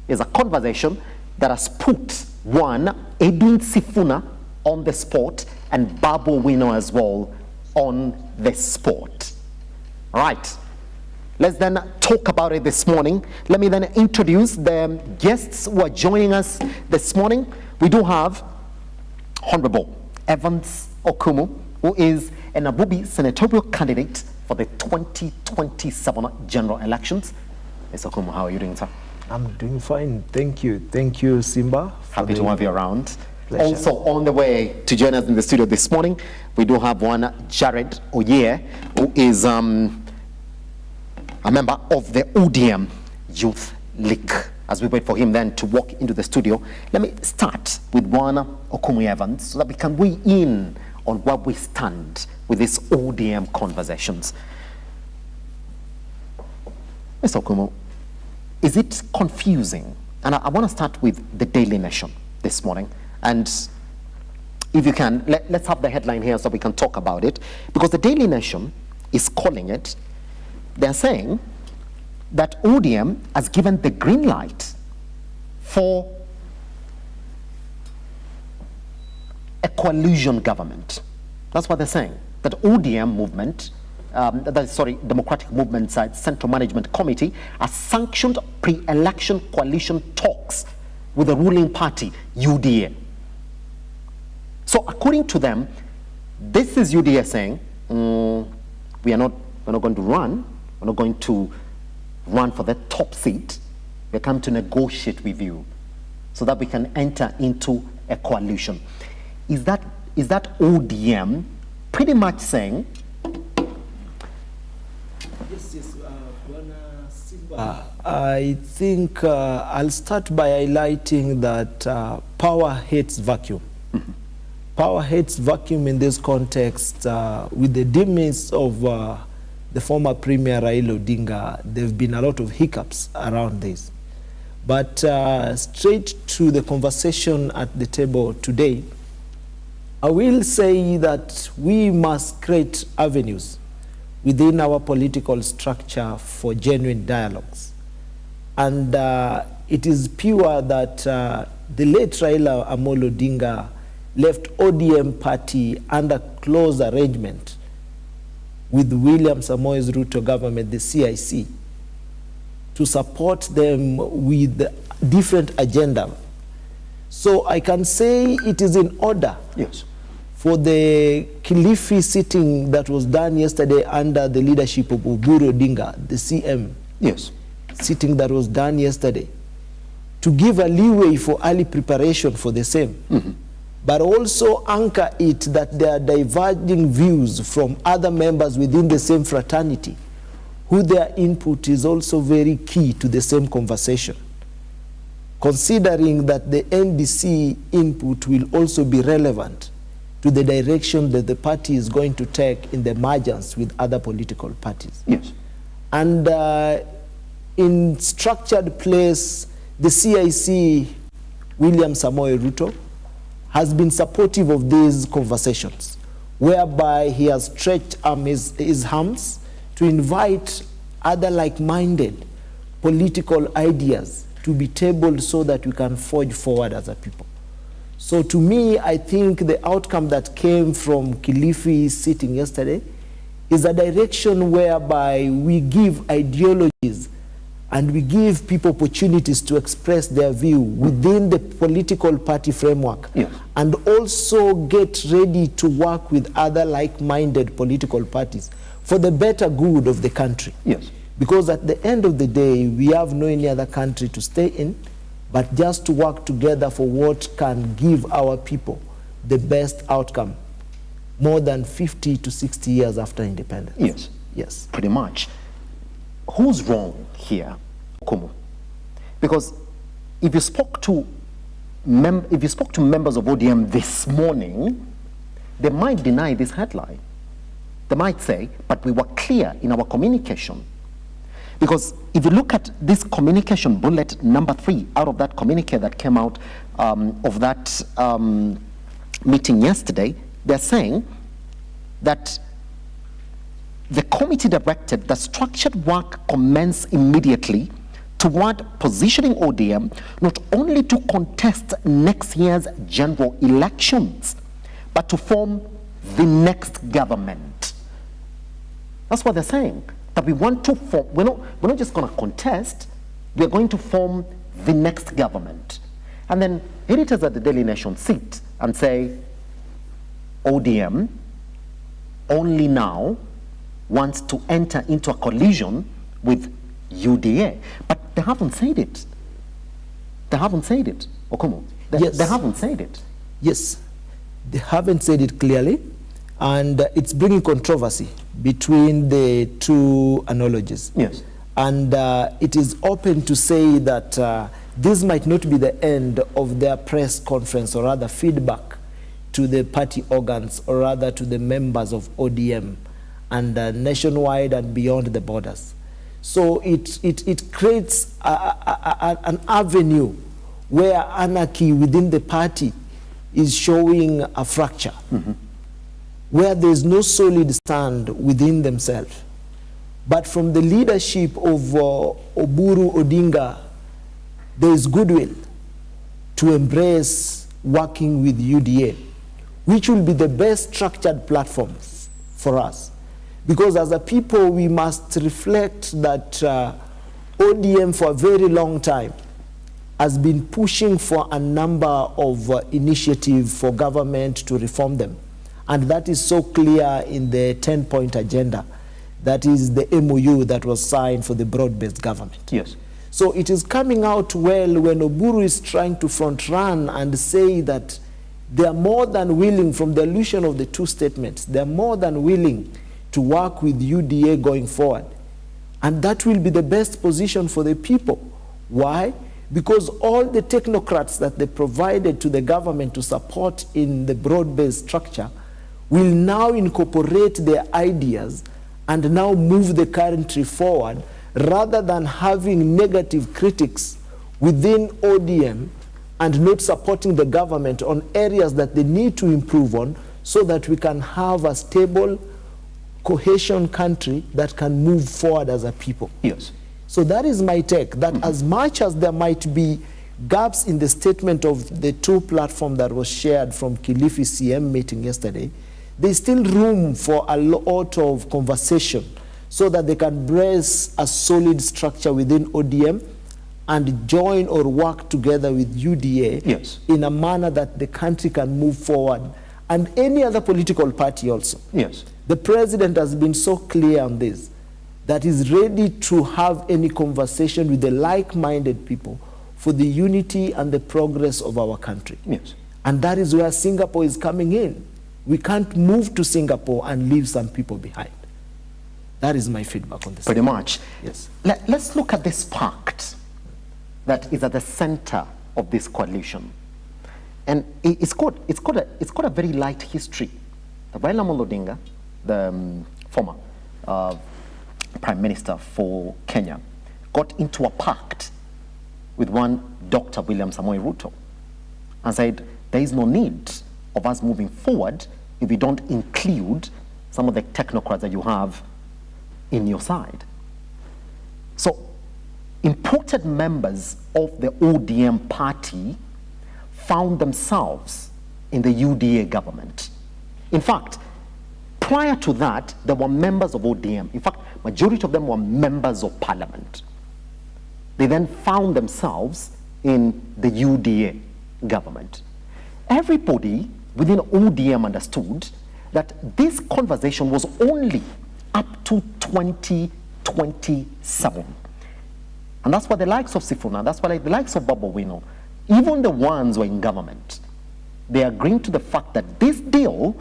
It's a conversation that has put one, Edwin Sifuna, on the spot, and Babu Wino as well on the spot. All right, let's then talk about it this morning. Let me then introduce the guests who are joining us this morning. We do have Honorable Evans Okumu, who is an Abubi senatorial candidate for the 2027 general elections. Mr. Okumu, how are you doing, sir? I'm doing fine. Thank you. Thank you, Simba. Happy to have you around. Pleasure. Also on the way to join us in the studio this morning, we do have one Jared Oye, who is a member of the ODM Youth League. As we wait for him then to walk into the studio, let me start with one Okumu Evans so that we can weigh in on where we stand with these ODM conversations. Mr. Okumu, is it confusing? And I want to start with the Daily Nation this morning. And if you can, let's have the headline here so we can talk about it. Because the Daily Nation is calling it, they're saying that ODM has given the green light for a coalition government. That's what they're saying. That ODM movement, Democratic Movement Side Central Management Committee has sanctioned pre-election coalition talks with the ruling party, UDA. So according to them, this is UDA saying, we're not going to run. We're not going to run for the top seat. We come to negotiate with you so that we can enter into a coalition. Is that ODM pretty much saying? Yes, I think I'll start by highlighting that power hates vacuum. Mm-hmm. Power hates vacuum in this context. With the demise of the former Premier Raila Odinga, there have been a lot of hiccups around this. But straight to the conversation at the table today, I will say that we must create avenues within our political structure for genuine dialogues. And it is pure that the late Raila Amolo Odinga left ODM party under close arrangement with William Samoei Ruto government, the CIC, to support them with different agenda. So I can say it is in order. Yes. For the Kilifi sitting that was done yesterday under the leadership of Oburu Odinga, the CM. Yes. Sitting that was done yesterday, to give a leeway for early preparation for the same. Mm-hmm. But also anchor it that there are diverging views from other members within the same fraternity, who their input is also very key to the same conversation. Considering that the NDC input will also be relevant to the direction that the party is going to take in the emergence with other political parties. Yes. And in structured place, the CIC, William Samoei Ruto, has been supportive of these conversations, whereby he has stretched his arms to invite other like-minded political ideas to be tabled so that we can forge forward as a people. So to me, I think the outcome that came from Kilifi sitting yesterday is a direction whereby we give ideologies and we give people opportunities to express their view within the political party framework, and also get ready to work with other like-minded political parties for the better good of the country. Yes. Because at the end of the day, we have no any other country to stay in, but just to work together for what can give our people the best outcome more than 50 to 60 years after independence. Yes. Yes. Pretty much. Who's wrong here, Kumu? Because if you spoke to members of ODM this morning, they might deny this headline. They might say, but we were clear in our communication. Because if you look at this communication bullet number 3 out of that communique that came out of that meeting yesterday, they're saying that the committee directed that structured work commence immediately toward positioning ODM not only to contest next year's general elections, but to form the next government. That's what they're saying. That we want to form, we're not just going to contest, we're going to form the next government. And then editors at the Daily Nation sit and say, ODM only now wants to enter into a collision with UDA. But they haven't said it. They haven't said it, Okumu. They haven't said it. Yes, they haven't said it clearly, and it's bringing controversy between the two analogies. Yes. And it is open to say that this might not be the end of their press conference, or rather feedback to the party organs, or rather to the members of ODM, and nationwide and beyond the borders. So it creates an avenue where anarchy within the party is showing a fracture, where there is no solid stand within themselves. But from the leadership of Oburu Odinga, there is goodwill to embrace working with UDA, which will be the best structured platform for us. Because as a people, we must reflect that ODM for a very long time has been pushing for a number of initiatives for government to reform them. And that is so clear in the 10-point agenda. That is the MOU that was signed for the broad-based government. Yes. So it is coming out well when Oburu is trying to front run and say that they are more than willing, from the allusion of the two statements, they are more than willing to work with UDA going forward. And that will be the best position for the people. Why? Because all the technocrats that they provided to the government to support in the broad-based structure will now incorporate their ideas and now move the country forward, rather than having negative critics within ODM and not supporting the government on areas that they need to improve on, so that we can have a stable, cohesion country that can move forward as a people. Yes. So that is my take, that as much as there might be gaps in the statement of the two platform that was shared from Kilifi CM meeting yesterday, there's still room for a lot of conversation so that they can brace a solid structure within ODM and join or work together with UDA in a manner that the country can move forward, and any other political party also. Yes. The president has been so clear on this, that he's ready to have any conversation with the like-minded people for the unity and the progress of our country. Yes. And that is where Singapore is coming in. We can't move to Singapore and leave some people behind. That is my feedback on this. Pretty much. Yes. Let's look at this pact that is at the center of this coalition. And it's got a very light history. The Raila Amolo Odinga, the former Prime Minister for Kenya, got into a pact with one Dr. William Samoei Ruto and said, there is no need of us moving forward if we don't include some of the technocrats that you have in your side. So imported members of the ODM party found themselves in the UDA government. In fact, prior to that, there were members of ODM. In fact, majority of them were members of parliament. They then found themselves in the UDA government. Everybody within ODM understood that this conversation was only up to 2027. And that's why the likes of Sifuna, that's why the likes of Bobo Wino, even the ones who are in government, they agreed to the fact that this deal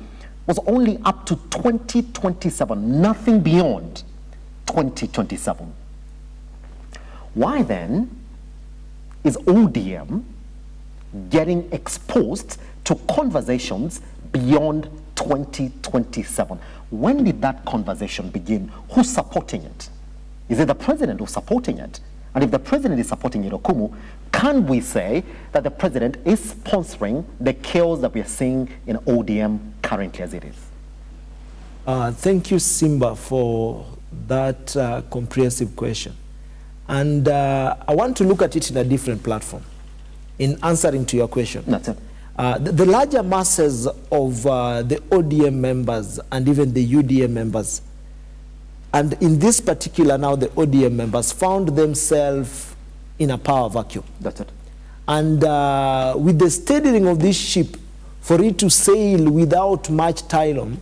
was only up to 2027, nothing beyond 2027. Why then is ODM getting exposed to conversations beyond 2027? When did that conversation begin? Who's supporting it? Is it the president who's supporting it? And if the president is supporting it, Okumu, can we say that the president is sponsoring the chaos that we are seeing in ODM currently as it is? Thank you, Simba, for that comprehensive question. And I want to look at it in a different platform in answering to your question. That's it. The larger masses of the ODM members and even the UDA members, and in this particular now the ODM members, found themselves in a power vacuum. That's it. And with the steadying of this ship, for it to sail without much time,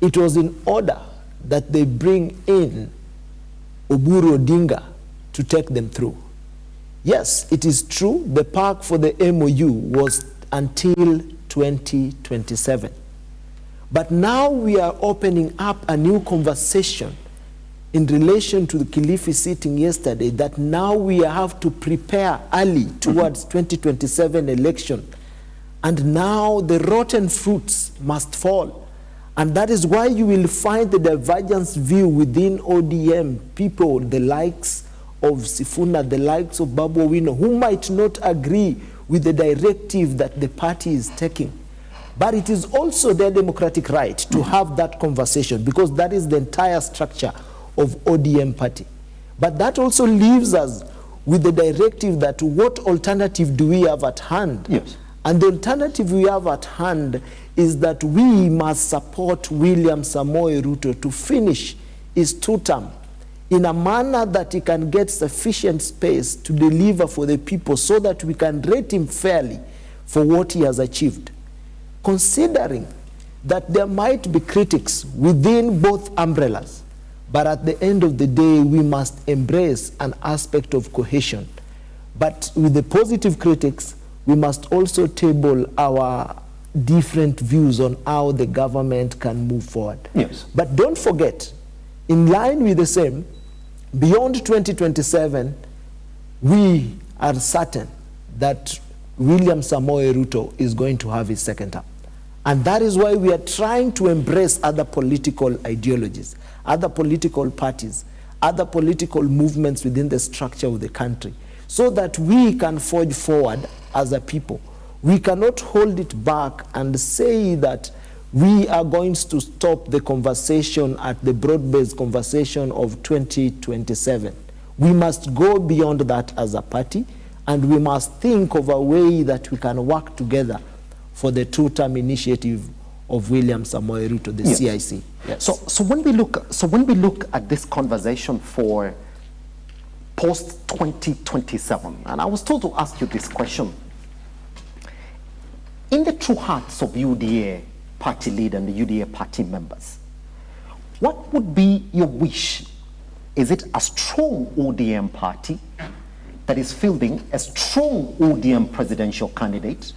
it was in order that they bring in Oburu Odinga to take them through. Yes, it is true, the park for the MOU was until 2027. But now we are opening up a new conversation in relation to the Kilifi sitting yesterday, that now we have to prepare early towards 2027 election. And now the rotten fruits must fall. And that is why you will find the divergence view within ODM, people, the likes of Sifuna, the likes of Babu Owino, who might not agree with the directive that the party is taking. But it is also their democratic right to have that conversation, because that is the entire structure of ODM party. But that also leaves us with the directive that what alternative do we have at hand? Yes. And the alternative we have at hand is that we must support William Samoei Ruto to finish his two-term in a manner that he can get sufficient space to deliver for the people, so that we can rate him fairly for what he has achieved. Considering that there might be critics within both umbrellas, but at the end of the day, we must embrace an aspect of cohesion. But with the positive critics, we must also table our different views on how the government can move forward. Yes. But don't forget, in line with the same, beyond 2027, we are certain that William Samoei Ruto is going to have his second term. And that is why we are trying to embrace other political ideologies, other political parties, other political movements within the structure of the country, so that we can forge forward as a people. We cannot hold it back and say that we are going to stop the conversation at the broad-based conversation of 2027. We must go beyond that as a party, and we must think of a way that we can work together for the two-term initiative of William Samoei Ruto, the CIC. Yes. So when we look at this conversation for post 2027, and I was told to ask you this question, in the true hearts of UDA party leader and the UDA party members, what would be your wish? Is it a strong ODM party that is fielding a strong ODM presidential candidate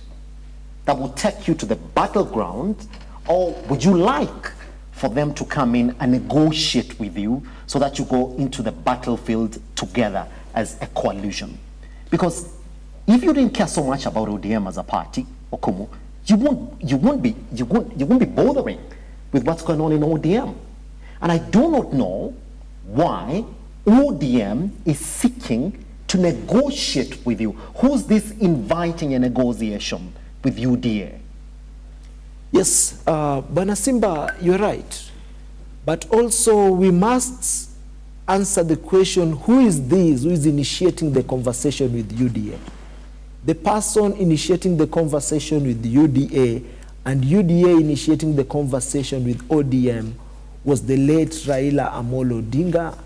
that will take you to the battleground, or would you like for them to come in and negotiate with you so that you go into the battlefield together as a coalition? Because if you didn't care so much about ODM as a party, Okumu, you won't be bothering with what's going on in ODM. And I do not know why ODM is seeking to negotiate with you. Who's this inviting a negotiation with UDA? Yes, Bana Simba, you're right. But also we must answer the question, who is this who is initiating the conversation with UDA? The person initiating the conversation with UDA and UDA initiating the conversation with ODM was the late Raila Amolo Odinga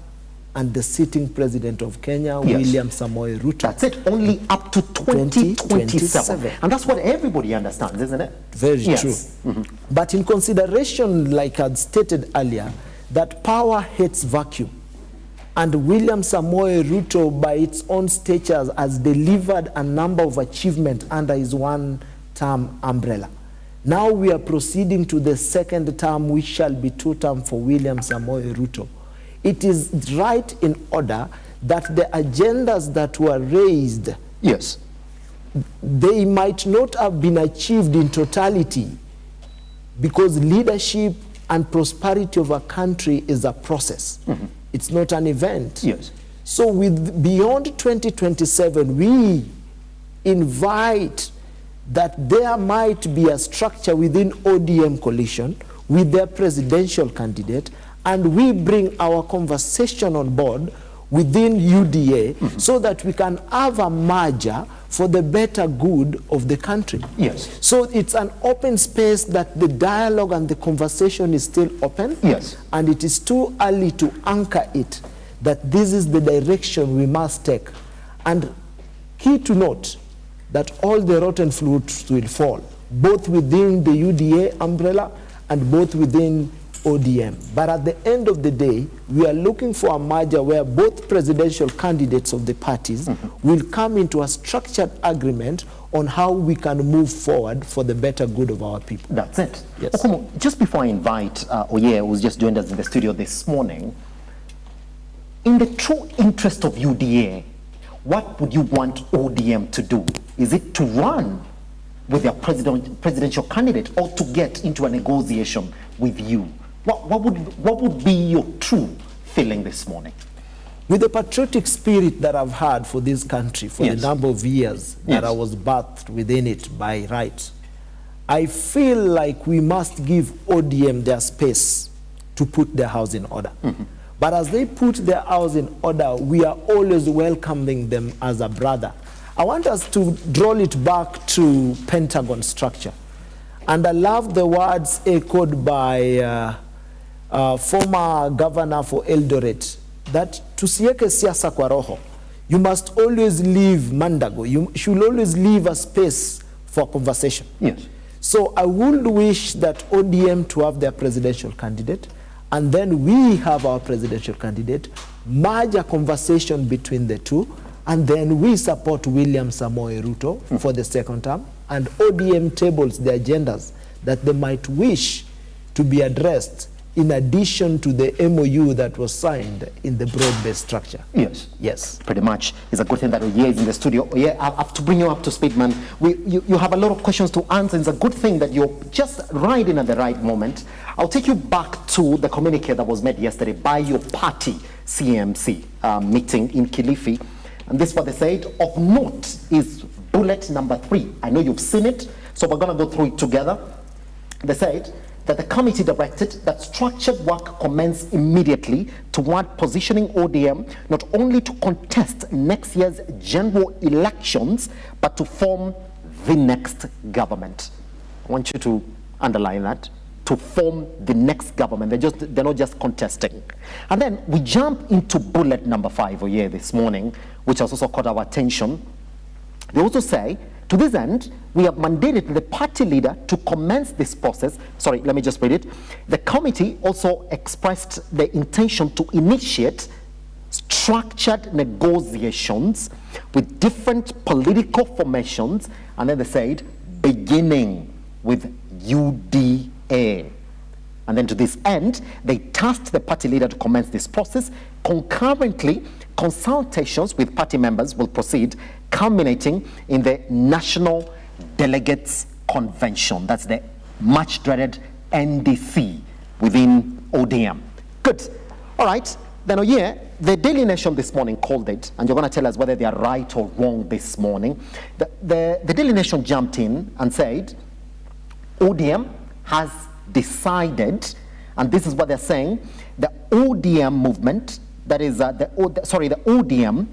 and the sitting president of Kenya, Yes. William Samoei Ruto. That's it, only up to 2027. And that's what everybody understands, isn't it? Very Yes. true. But in consideration, like I stated earlier, that power hates vacuum. And William Samoei Ruto, by its own stature, has delivered a number of achievements under his one-term umbrella. Now we are proceeding to the second term, which shall be two-term for William Samoei Ruto. It is right in order that the agendas that were raised, yes, they might not have been achieved in totality, because leadership and prosperity of a country is a process. It's not an event. Yes. So with beyond 2027, we invite that there might be a structure within ODM coalition with their presidential candidate, and we bring our conversation on board within UDA so that we can have a merger for the better good of the country. Yes. So it's an open space that the dialogue and the conversation is still open. Yes. And it is too early to anchor it that this is the direction we must take. And key to note that all the rotten fruits will fall, both within the UDA umbrella and both within ODM. But at the end of the day, we are looking for a merger where both presidential candidates of the parties will come into a structured agreement on how we can move forward for the better good of our people. That's it. Yes. Okumu, just before I invite Oye, who's just joined us in the studio this morning, in the true interest of UDA, what would you want ODM to do? Is it to run with their presidential candidate or to get into a negotiation with you? What would be your true feeling this morning? With the patriotic spirit that I've had for this country for Yes. the number of years that I was birthed within it by right, I feel like we must give ODM their space to put their house in order. But as they put their house in order, we are always welcoming them as a brother. I want us to draw it back to Pentagon structure. And I love the words echoed by former governor for Eldoret, that tusieke siasa kwa roho. You must always leave Mandago. You should always leave a space for conversation. Yes. So I would wish that ODM to have their presidential candidate, and then we have our presidential candidate, merge a conversation between the two, and then we support William Samoei Ruto for the second term, and ODM tables the agendas that they might wish to be addressed in addition to the MOU that was signed in the broad-based structure. Yes. Yes. Pretty much. It's a good thing that Oye is in the studio. Oye, I have to bring you up to speed, man. You have a lot of questions to answer. It's a good thing that you're just riding at the right moment. I'll take you back to the communique that was made yesterday by your party CMC meeting in Kilifi. And this is what they said. Of note is bullet number 3. I know you've seen it, so we're going to go through it together. They said that the committee directed that structured work commence immediately toward positioning ODM not only to contest next year's general elections, but to form the next government. I want you to underline that. To form the next government. They're not just contesting. And then we jump into bullet number 5 this morning, which has also caught our attention. They also say, to this end, we have mandated the party leader to commence this process. Sorry, let me just read it. The committee also expressed the intention to initiate structured negotiations with different political formations, and then they said, beginning with UDA. And then to this end, they tasked the party leader to commence this process. Concurrently, consultations with party members will proceed, culminating in the National Delegates Convention. That's the much dreaded NDC within ODM. Good. All right. Then, the Daily Nation this morning called it, and you're going to tell us whether they are right or wrong this morning. The Daily Nation jumped in and said, ODM has decided, and this is what they're saying, the ODM movement, that is the ODM,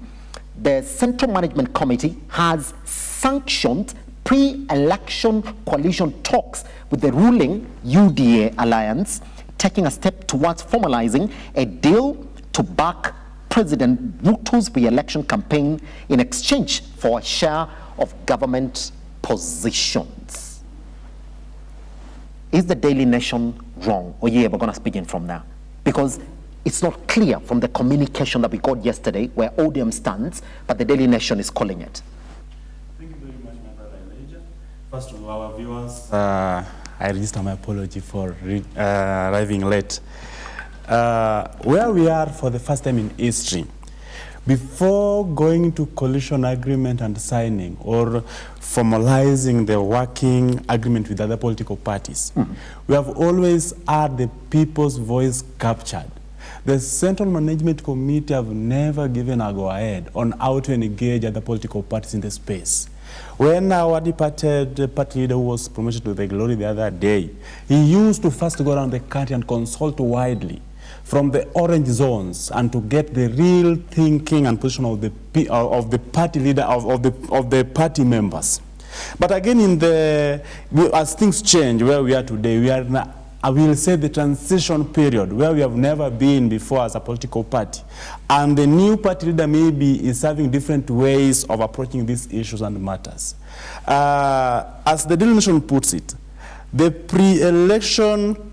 the Central Management Committee has sanctioned pre-election coalition talks with the ruling UDA alliance, taking a step towards formalizing a deal to back President Ruto's re-election campaign in exchange for a share of government positions. Is the Daily Nation wrong? Or yeah, we're going to speak in from now. Because it's not clear from the communication that we got yesterday where ODM stands, but the Daily Nation is calling it. Thank you very much, my brother Elijah. First of all, our viewers, I register my apology for arriving late. Where we are for the first time in history, before going to coalition agreement and signing or formalizing the working agreement with other political parties, we have always had the people's voice captured. The Central Management Committee have never given a go-ahead on how to engage other political parties in the space. When our departed party leader was promoted to the glory the other day, he used to first go around the country and consult widely from the orange zones and to get the real thinking and position of the party leader, of the party members. But again, as things change where we are today, we are in I will say the transition period where we have never been before as a political party. And the new party leader maybe is having different ways of approaching these issues and matters. As the Daily Nation puts it, the pre-election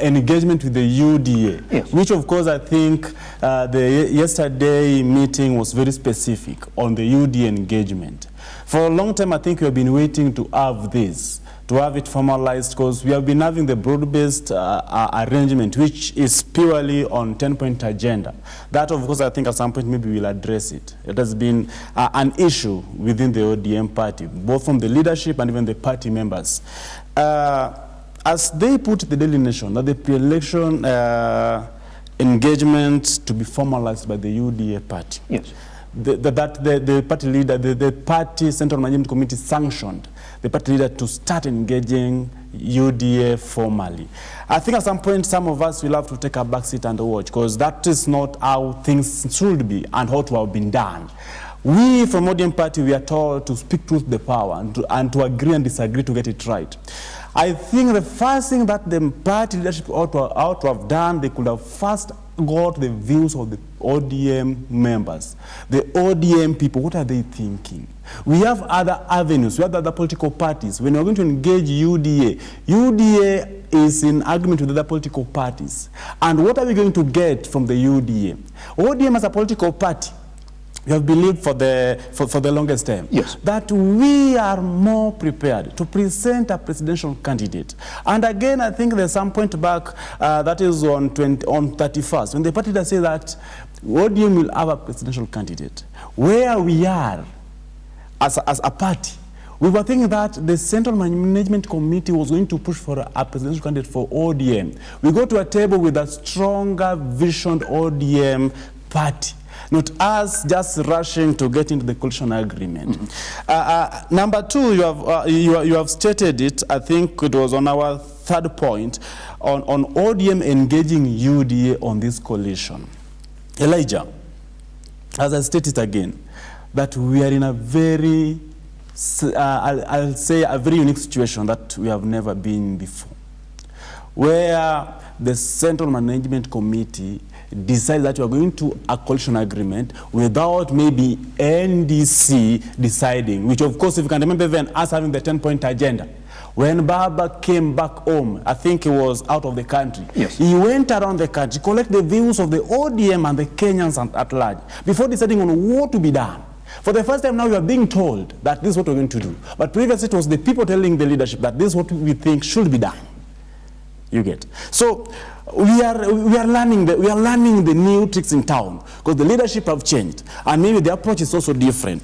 engagement with the UDA, yes, which of course I think the yesterday meeting was very specific on the UDA engagement. For a long time I think we have been waiting to have this, to have it formalized, because we have been having the broad-based arrangement, which is purely on 10-point agenda. That, of course, I think at some point maybe we'll address it. It has been an issue within the ODM party, both from the leadership and even the party members. As they put the Daily Nation, that the pre-election engagement to be formalized by the UDA party. Yes. The party leader, the party Central Management Committee sanctioned the party leader to start engaging UDA formally. I think at some point some of us will have to take a back seat and watch, because that is not how things should be and how to have been done. We from ODM party, we are told to speak truth to the power and to agree and disagree to get it right. I think the first thing that the party leadership ought to have done, they could have first got the views of the ODM members, the ODM people. What are they thinking? We have other avenues, we have other political parties. When we're going to engage UDA, UDA is in agreement with other political parties. And what are we going to get from the UDA? ODM as a political party, we have believed for the longest time, yes, that we are more prepared to present a presidential candidate. And again, I think there's some point back, that is on 31st, when the party does say that ODM will have a presidential candidate. Where we are as a party, we were thinking that the Central Management Committee was going to push for a presidential candidate for ODM. We go to a table with a stronger visioned ODM party, not us just rushing to get into the coalition agreement. Number two, you have stated it, I think it was on our third point, on ODM engaging UDA on this coalition. Elijah, as I stated again, that we are in a very, I'll say a very unique situation that we have never been before, where the Central Management Committee decide that you are going to a coalition agreement without maybe NDC deciding, which of course, if you can remember even us having the 10-point agenda. When Baba came back home, I think he was out of the country. Yes. He went around the country, collect the views of the ODM and the Kenyans at large, before deciding on what to be done. For the first time now, you are being told that this is what we're going to do. But previously it was the people telling the leadership that this is what we think should be done. You get. So we are learning the new tricks in town, because the leadership have changed and maybe the approach is also different.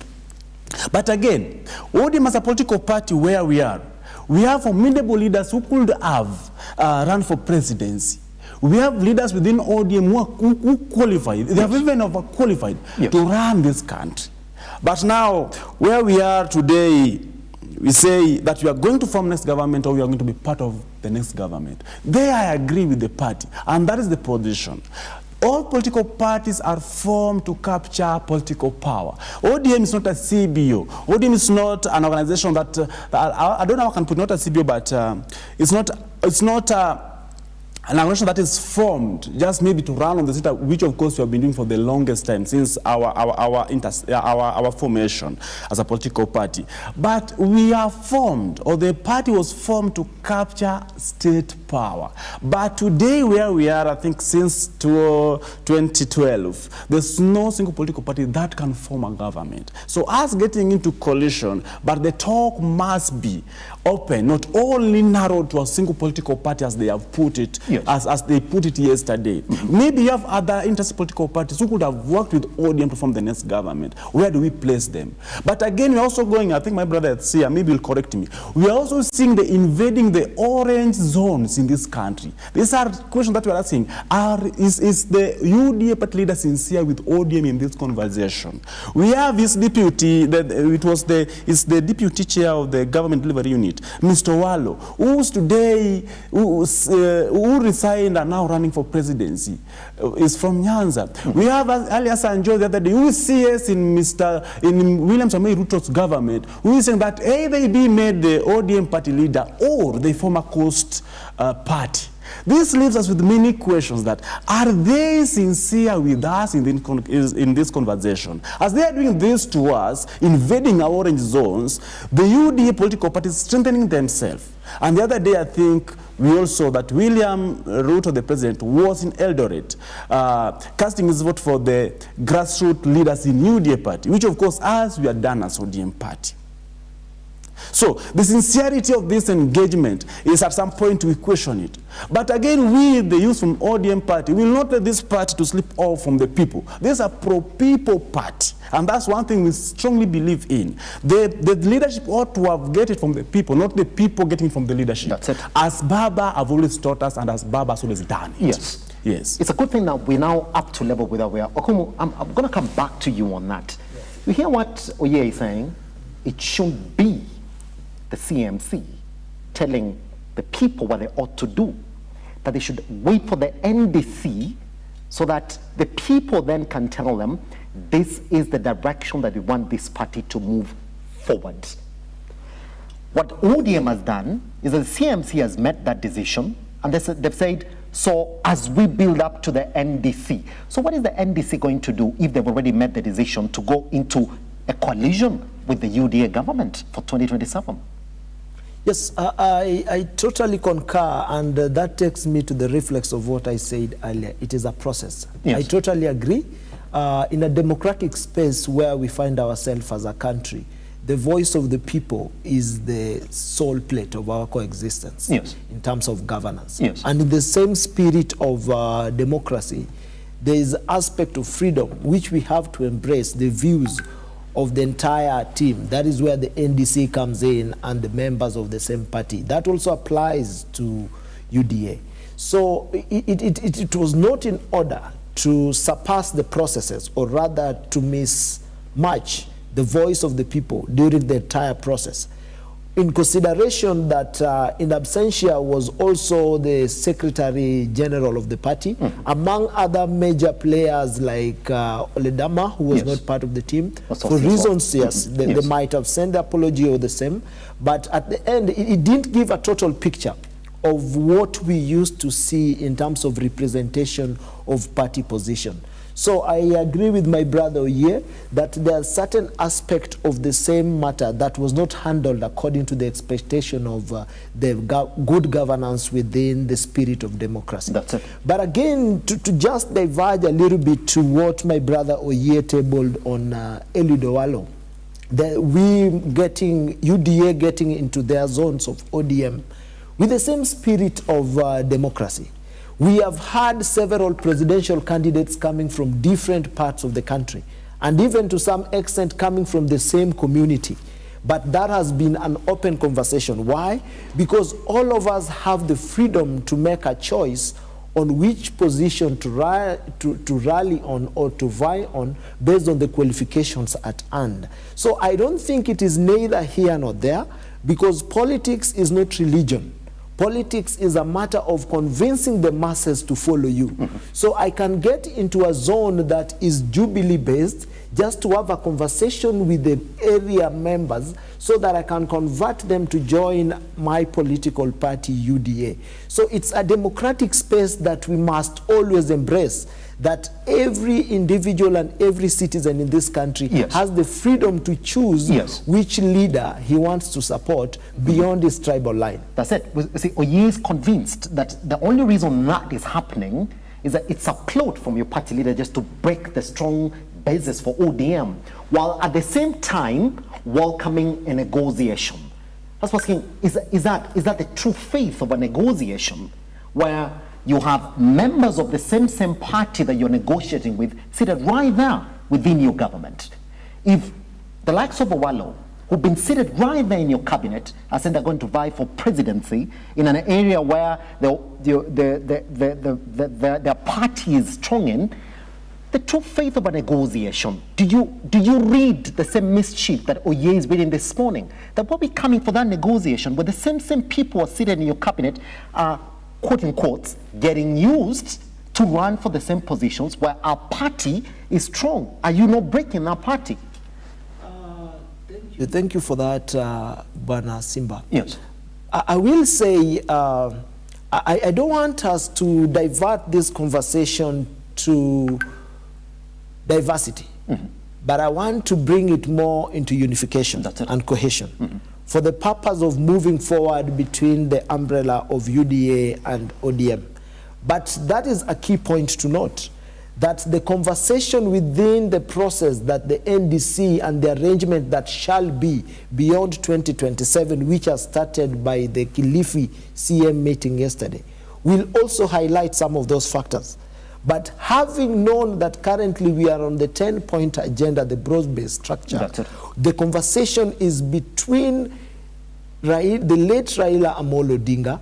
But again, ODM as a political party where we are, we have formidable leaders who could have run for presidency. We have leaders within ODM who qualify. They have even overqualified to run this country. But now, where we are today, we say that we are going to form next government or we are going to be part of the next government. There I agree with the party, and that is the position. all political parties are formed to capture political power. ODM is not a CBO. ODM is not an organization that, I don't know how I can put, not a CBO, but it's not an organization that is formed just maybe to run on the street, which of course we have been doing for the longest time since our formation as a political party. But we are formed, or the party was formed to capture state power. But today where we are, I think since 2012, there's no single political party that can form a government. So us getting into coalition, but the talk must be open, not only narrowed to a single political party as they have put it, as they put it yesterday. Maybe you have other interested political parties who could have worked with ODM to form the next government. Where do we place them? But again, we're also going, I think my brother at Sia, maybe will correct me, we are also seeing the invading the orange zones in this country. These are questions that we're asking. Is the UDA party leader sincere with ODM in this conversation? We have this deputy, it's the deputy chair of the government delivery unit, Mr. Wallo, who's today, who resigned and now running for presidency, is from Nyanza. We have Alias Sanjo the other day, who sees in William Samoei Ruto's government, who is saying that either he be made the ODM party leader or the former Coast party. This leaves us with many questions that, are they sincere with us in this conversation? As they are doing this to us, invading our orange zones, the UDA political party is strengthening themselves. And the other day, I think, we all saw that William Ruto, the president, was in Eldoret, casting his vote for the grassroots leaders in UDA party, which of course, as we are done as ODM party. So the sincerity of this engagement is at some point we question it. But again, we, the youth from ODM party, will not let this party to slip off from the people. This is a pro-people party. And that's one thing we strongly believe in. The leadership ought to have get it from the people, not the people getting it from the leadership. That's it. As Baba have always taught us, and as Baba has always done it. Yes. Yes. It's a good thing that we're now up to level where we are. Okumu, I'm going to come back to you on that. You hear what Oye is saying? It should be the CMC telling the people what they ought to do, that they should wait for the NDC so that the people then can tell them this is the direction that we want this party to move forward. What ODM has done is that the CMC has met that decision, and they've said, so as we build up to the NDC. So what is the NDC going to do if they've already met the decision to go into a coalition with the UDA government for 2027? Yes, I totally concur, and that takes me to the reflex of what I said earlier. It is a process. Yes. I totally agree. In a democratic space where we find ourselves as a country, the voice of the people is the sole plate of our coexistence. Yes. In terms of governance. Yes. And in the same spirit of democracy, there is an aspect of freedom which we have to embrace, the views of the entire team. That is where the NDC comes in and the members of the same party. That also applies to UDA. So it was not in order to surpass the processes, or rather to mismatch the voice of the people during the entire process. In consideration that in absentia was also the Secretary General of the party, among other major players like Oledama, who was not part of the team. For reasons, they might have sent the apology or the same, but at the end, it didn't give a total picture of what we used to see in terms of representation of party position. So I agree with my brother Oye that there are certain aspects of the same matter that was not handled according to the expectation of the good governance within the spirit of democracy. That's it. But again, to just diverge a little bit to what my brother Oye tabled on Eliud Owalo, UDA getting into their zones of ODM with the same spirit of democracy. We have had several presidential candidates coming from different parts of the country, and even to some extent coming from the same community. But that has been an open conversation. Why? Because all of us have the freedom to make a choice on which position to rally on or to vie on based on the qualifications at hand. So I don't think it is neither here nor there, because politics is not religion. Politics is a matter of convincing the masses to follow you. So I can get into a zone that is Jubilee-based just to have a conversation with the area members so that I can convert them to join my political party, UDA. So it's a democratic space that we must always embrace, that every individual and every citizen in this country has the freedom to choose which leader he wants to support beyond his tribal line. That's it. See, Oye is convinced that the only reason that is happening is that it's a plot from your party leader just to break the strong basis for ODM, while at the same time welcoming a negotiation. That's what's saying, is that the true faith of a negotiation, where you have members of the same party that you're negotiating with seated right there within your government? If the likes of Owalo, who've been seated right there in your cabinet, are saying they're going to vie for presidency in an area where their party is strong in, the true faith of a negotiation, do you read the same mischief that Oye is reading this morning? That will be coming for that negotiation, where the same people are seated in your cabinet are, quote unquote, getting used to run for the same positions where our party is strong. Are you not breaking our party? Thank you for that, Bwana Simba. Yes. I will say, I don't want us to divert this conversation to diversity, but I want to bring it more into unification and cohesion for the purpose of moving forward between the umbrella of UDA and ODM. But that is a key point to note, that the conversation within the process that the NDC and the arrangement that shall be beyond 2027, which has started by the Kilifi CM meeting yesterday, will also highlight some of those factors. But having known that currently we are on the 10-point agenda, the broad-based structure, the conversation is between the late Raila Amolo Odinga,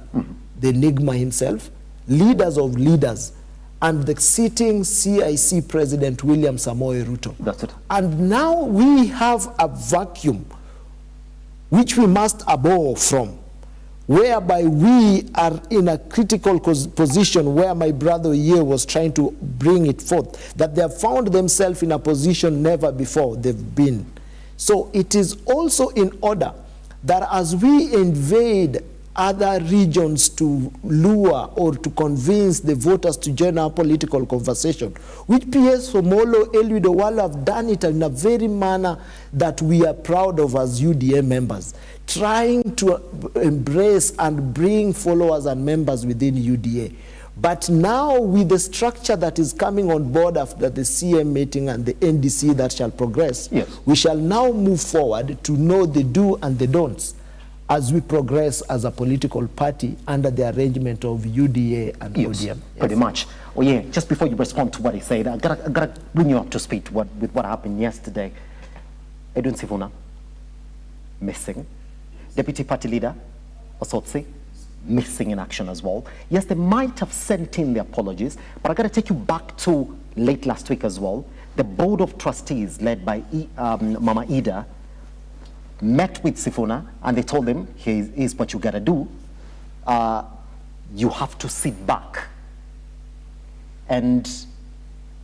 the Enigma himself, leaders of leaders, and the sitting CIC President William Samoei Ruto. That's it. And now we have a vacuum which we must abhor from, whereby we are in a critical position where my brother Oye was trying to bring it forth, that they have found themselves in a position never before they've been. So it is also in order that as we invade other regions to lure or to convince the voters to join our political conversation, which PS Omolo, Eliud Owalo have done it in a very manner that we are proud of as UDA members, trying to embrace and bring followers and members within UDA. But now with the structure that is coming on board after the CM meeting and the NDC that shall progress, we shall now move forward to know the do and the don'ts as we progress as a political party under the arrangement of UDA and ODM. Pretty much. Oh yeah, just before you respond to what he said, I gotta bring you up to speed with what happened yesterday. Edwin Sifuna, missing. Deputy Party Leader, Osotsi, missing in action as well. Yes, they might have sent in the apologies, but I gotta take you back to late last week as well. The Board of Trustees, led by Mama Ida, met with Sifuna and they told him, here's what you gotta do. You have to sit back and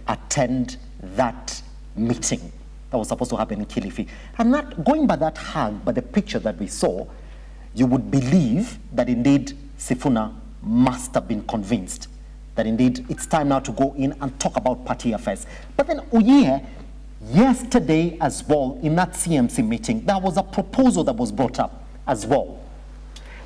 attend that meeting that was supposed to happen in Kilifi. And not going by that hug, but the picture that we saw, you would believe that indeed Sifuna must have been convinced that indeed it's time now to go in and talk about party affairs. But then Oye, yesterday as well, in that CMC meeting, there was a proposal that was brought up as well,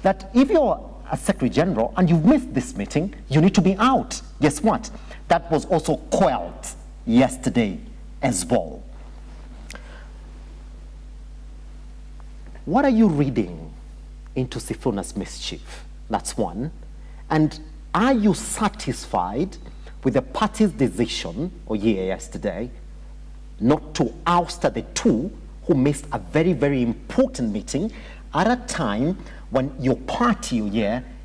that if you're a Secretary General and you've missed this meeting, you need to be out. Guess what? That was also quelled yesterday as well. What are you reading into Sifuna's mischief? That's one. And are you satisfied with the party's decision, yesterday, not to oust the two who missed a very, very important meeting at a time when your party,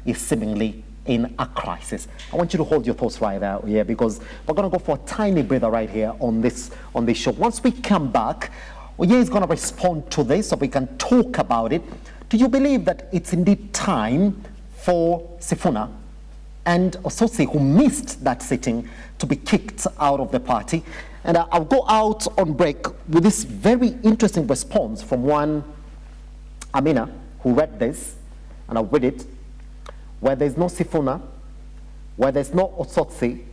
is seemingly in a crisis? I want you to hold your thoughts right there, because we're going to go for a tiny breather right here on this show. Once we come back, Oye is going to respond to this so we can talk about it. Do you believe that it's indeed time for Sifuna and Osotsi, who missed that sitting, to be kicked out of the party. And I'll go out on break with this very interesting response from one Amina, who read this, and I'll read it. Where there's no Sifuna, where there's no Osotsi,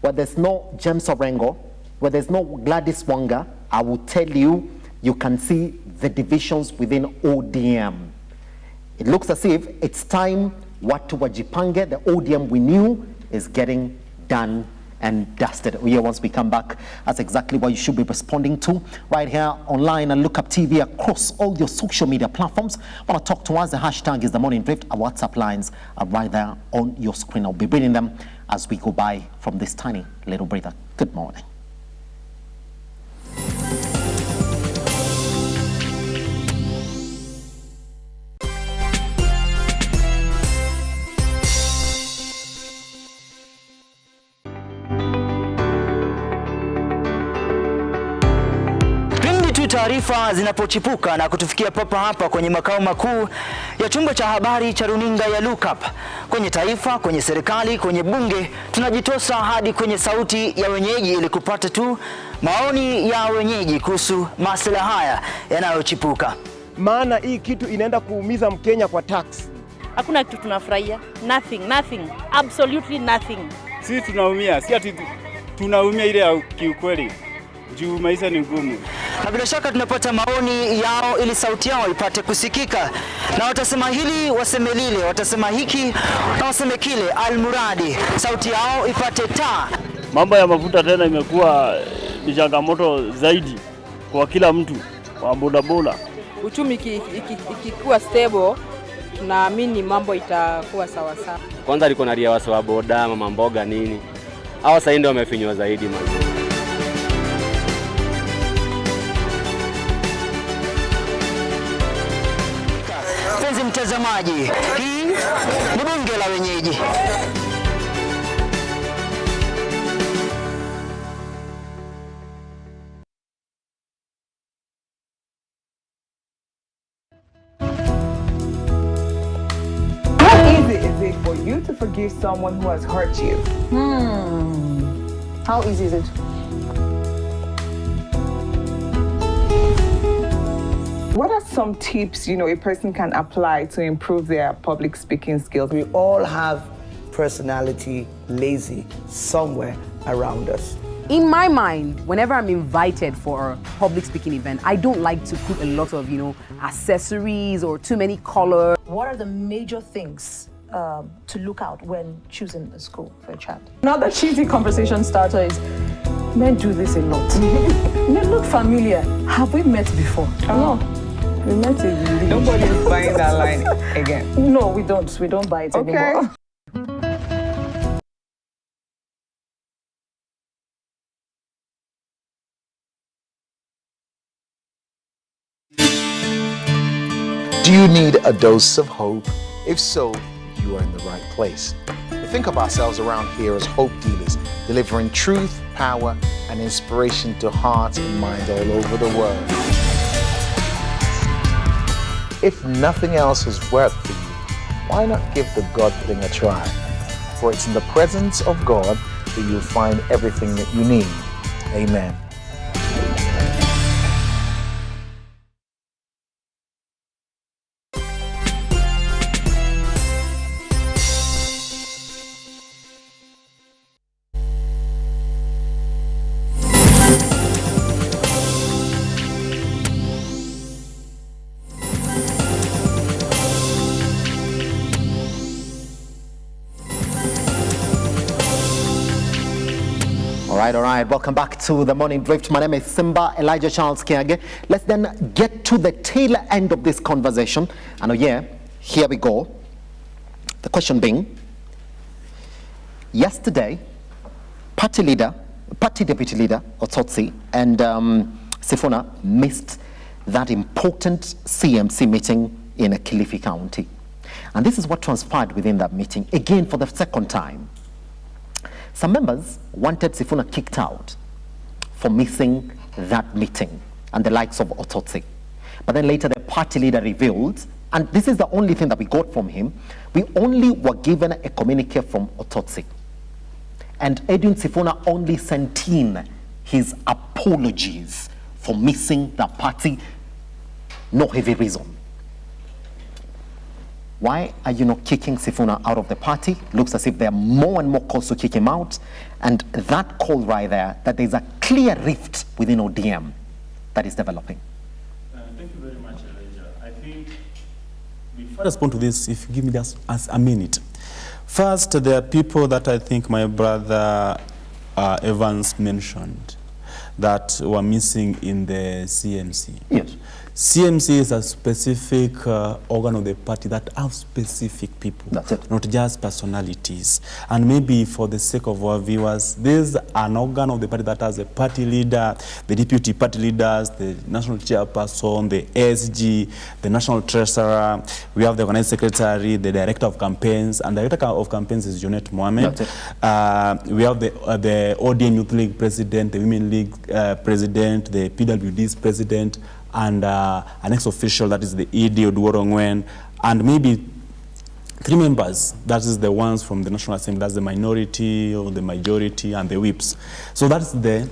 where there's no James Orengo, where there's no Gladys Wanga, I will tell you, you can see the divisions within ODM. It looks as if it's time watu wajipange. The ODM we knew is getting done and dusted. Here, once we come back, that's exactly what you should be responding to right here online and Look Up TV across all your social media platforms. Want to talk to us? The hashtag is The Morning Drift. Our WhatsApp lines are right there on your screen. I'll be reading them as we go by from this tiny little breather. Good morning. Taarifa zinapochipuka na kutufikia papa hapa kwenye makao makuu ya chumba cha habari cha runinga ya Look Up, kwenye taifa, kwenye serikali, kwenye bunge, tunajitosa hadi kwenye sauti ya wenyeji ili kupata tu maoni ya wenyeji kuhusu masuala haya yanayochipuka. Maana hii kitu inaenda kuumiza Mkenya kwa tax. Hakuna kitu tunafurahia. Nothing. Absolutely nothing. Sisi tunaumia, si ati tunaumia ile ya kiukweli. Juu maisha ni ngumu. Na bila shaka tunapata maoni yao ili sauti yao ipate kusikika. Na watasema hili, waseme lile, watasema hiki, na waseme kile, almuradi sauti yao ipate taa. Mambo ya mafuta tena imekuwa ni changamoto zaidi kwa kila mtu wa bodaboda. Uchumi ikikuwa stable, tunaamini mambo itakuwa sawa sawa. Kwanza liko na ria wasa wa boda, mama mboga nini. Hao sasa ndio wamefinywa zaidi man. Mtazamaji, hii ni bunge la wenyeji. How easy is it for you to forgive someone who has hurt you? How easy is it? What are some tips, a person can apply to improve their public speaking skills? We all have personality lazy somewhere around us. In my mind, whenever I'm invited for a public speaking event, I don't like to put a lot of, accessories or too many colors. What are the major things to look out when choosing a school for a child? Another cheesy conversation starter is, men do this a lot. They look familiar. Have we met before? No. We met in Nobody is buying that line again. No, we don't. We don't buy it anymore. Do you need a dose of hope? If so, you are in the right place. We think of ourselves around here as hope dealers, delivering truth, power, and inspiration to hearts and minds all over the world. If nothing else has worked for you, why not give the God thing a try? For it's in the presence of God that you'll find everything that you need. Amen. All right. Welcome back to the Morning Drift. My name is Simba Elijah Charles Kiage. Let's then get to the tail end of this conversation. And here we go. The question being, yesterday, party deputy leader, Otsotsi, and Sifuna missed that important CMC meeting in Kilifi County. And this is what transpired within that meeting, again for the second time. Some members wanted Sifuna kicked out for missing that meeting and the likes of Otsotsi. But then later the party leader revealed And this is the only thing that we got from him. We only were given a communique from Ototsi. And Edwin Sifuna only sent in his apologies for missing the party. No heavy reason. Why are you not kicking Sifuna out of the party? Looks as if there are more and more calls to kick him out. And that call right there, that there's a clear rift within ODM that is developing. Thank you very much, Elijah. I think before I respond to this, if you give me just a minute. First, there are people that I think my brother Evans mentioned that were missing in the CMC. Yes. CMC is a specific organ of the party that have specific people. That's it. Not just personalities. And maybe for the sake of our viewers, there's an organ of the party that has a party leader, the deputy party leaders, the national chairperson, the ASG, the national treasurer. We have the organizing secretary, the director of campaigns, and the director of campaigns is Junet Mohamed. That's it. We have the ODM Youth League president, the Women League president, the PWD's president, and an ex-official, that is the ED Oduorongwen, and maybe 3 members, that is the ones from the National Assembly, that's the minority or the majority and the whips. So that's the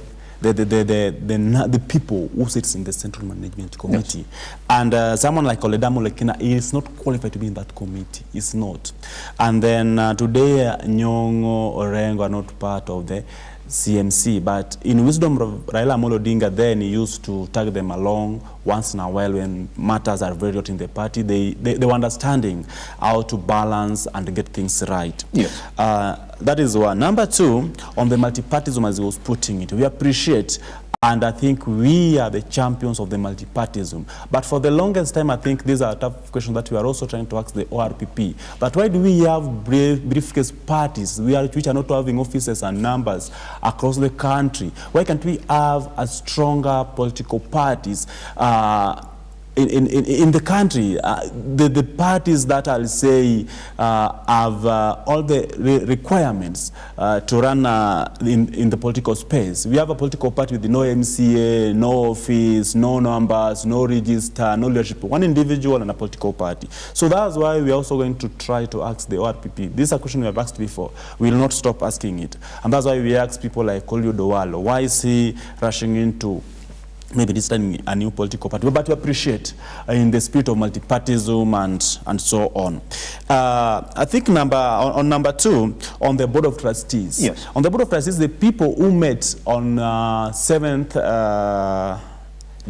people who sits in the Central Management Committee. Yes. And someone like Oledamo Lekina is not qualified to be in that committee. It's not. And then today, Nyongo, Orengo are not part of the CMC, but in wisdom of Raila Amolo Odinga, then he used to tag them along once in a while when matters are very hot in the party. They were understanding how to balance and get things right. Yes. That is one. Number two, on the multipartism, as he was putting it, we appreciate, and I think we are the champions of the multipartism. But for the longest time, I think these are tough questions that we are also trying to ask the ORPP. But why do we have briefcase parties which are not having offices and numbers across the country? Why can't we have a stronger political parties in the country? The parties that I'll say have all the requirements to run in the political space. We have a political party with no MCA, no office, no numbers, no register, no leadership, one individual and a political party. So that's why we're also going to try to ask the ORPP. This is a question we have asked before. We will not stop asking it. And that's why we ask people like Kolio Dowalo, why is he rushing into maybe this time a new political party, but we appreciate in the spirit of multipartism and so on. I think on number two, on the Board of Trustees. Yes. On the Board of Trustees, the people who met on 7th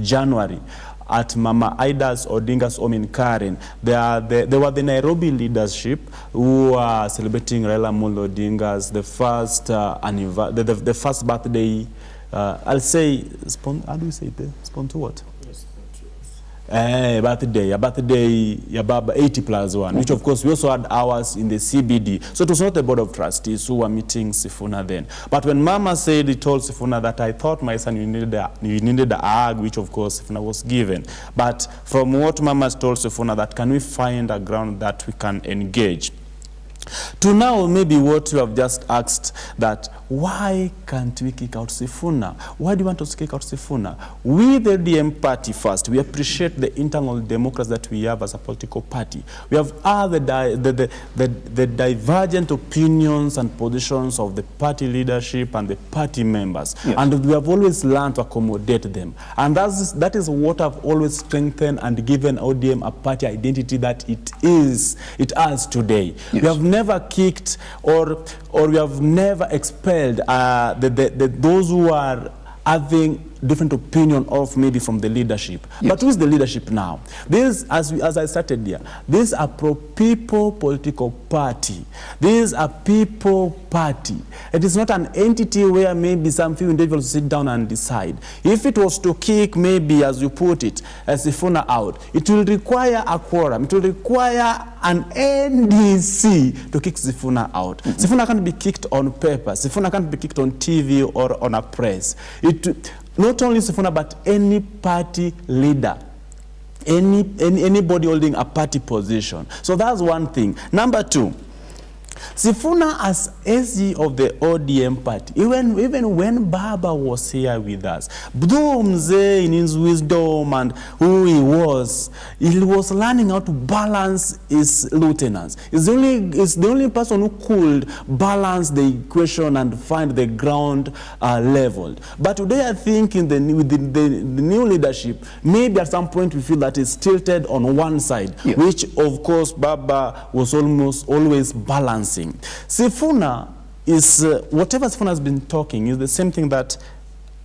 January at Mama Ida's Odinga's home in Karen, they were the Nairobi leadership who are celebrating Raila Amolo Odinga's the first birthday. I'll say, how do you say it? Spawn to what? Birthday, about 80 plus 1, which of course we also had ours in the CBD. So it was not the Board of Trustees who were meeting Sifuna then. But when Mama said, he told Sifuna that I thought my son, you needed a hug, which of course Sifuna was given. But from what Mama told Sifuna, that can we find a ground that we can engage? To now, maybe what you have just asked, that why can't we kick out Sifuna? Why do you want us to kick out Sifuna? We, the ODM party, first, we appreciate the internal democracy that we have as a political party. We have all the divergent opinions and positions of the party leadership and the party members. Yes. And we have always learned to accommodate them. And that is what have always strengthened and given ODM a party identity that it has today. Yes. We have never kicked or we have never expelled those who are having different opinion of maybe from the leadership. Yes. But who is the leadership now? This, as I started here, this is a pro-people political party. This is a people party. It is not an entity where maybe some few individuals sit down and decide. If it was to kick, maybe, as you put it, Sifuna out, it will require a quorum. It will require an NDC to kick Sifuna out. Mm-hmm. Sifuna can't be kicked on paper. Sifuna can't be kicked on TV or on a press. Not only Sifuna, but any party leader, anybody holding a party position. So that's one thing. Number two, Sifuna, as SG of the ODM party, even when Baba was here with us, though Mzee in his wisdom and who he was learning how to balance his lieutenants. He's the only person who could balance the equation and find the ground leveled. But today I think with the new leadership, maybe at some point we feel that it's tilted on one side, which of course Baba was almost always balancing. Sifuna is, whatever Sifuna has been talking is the same thing that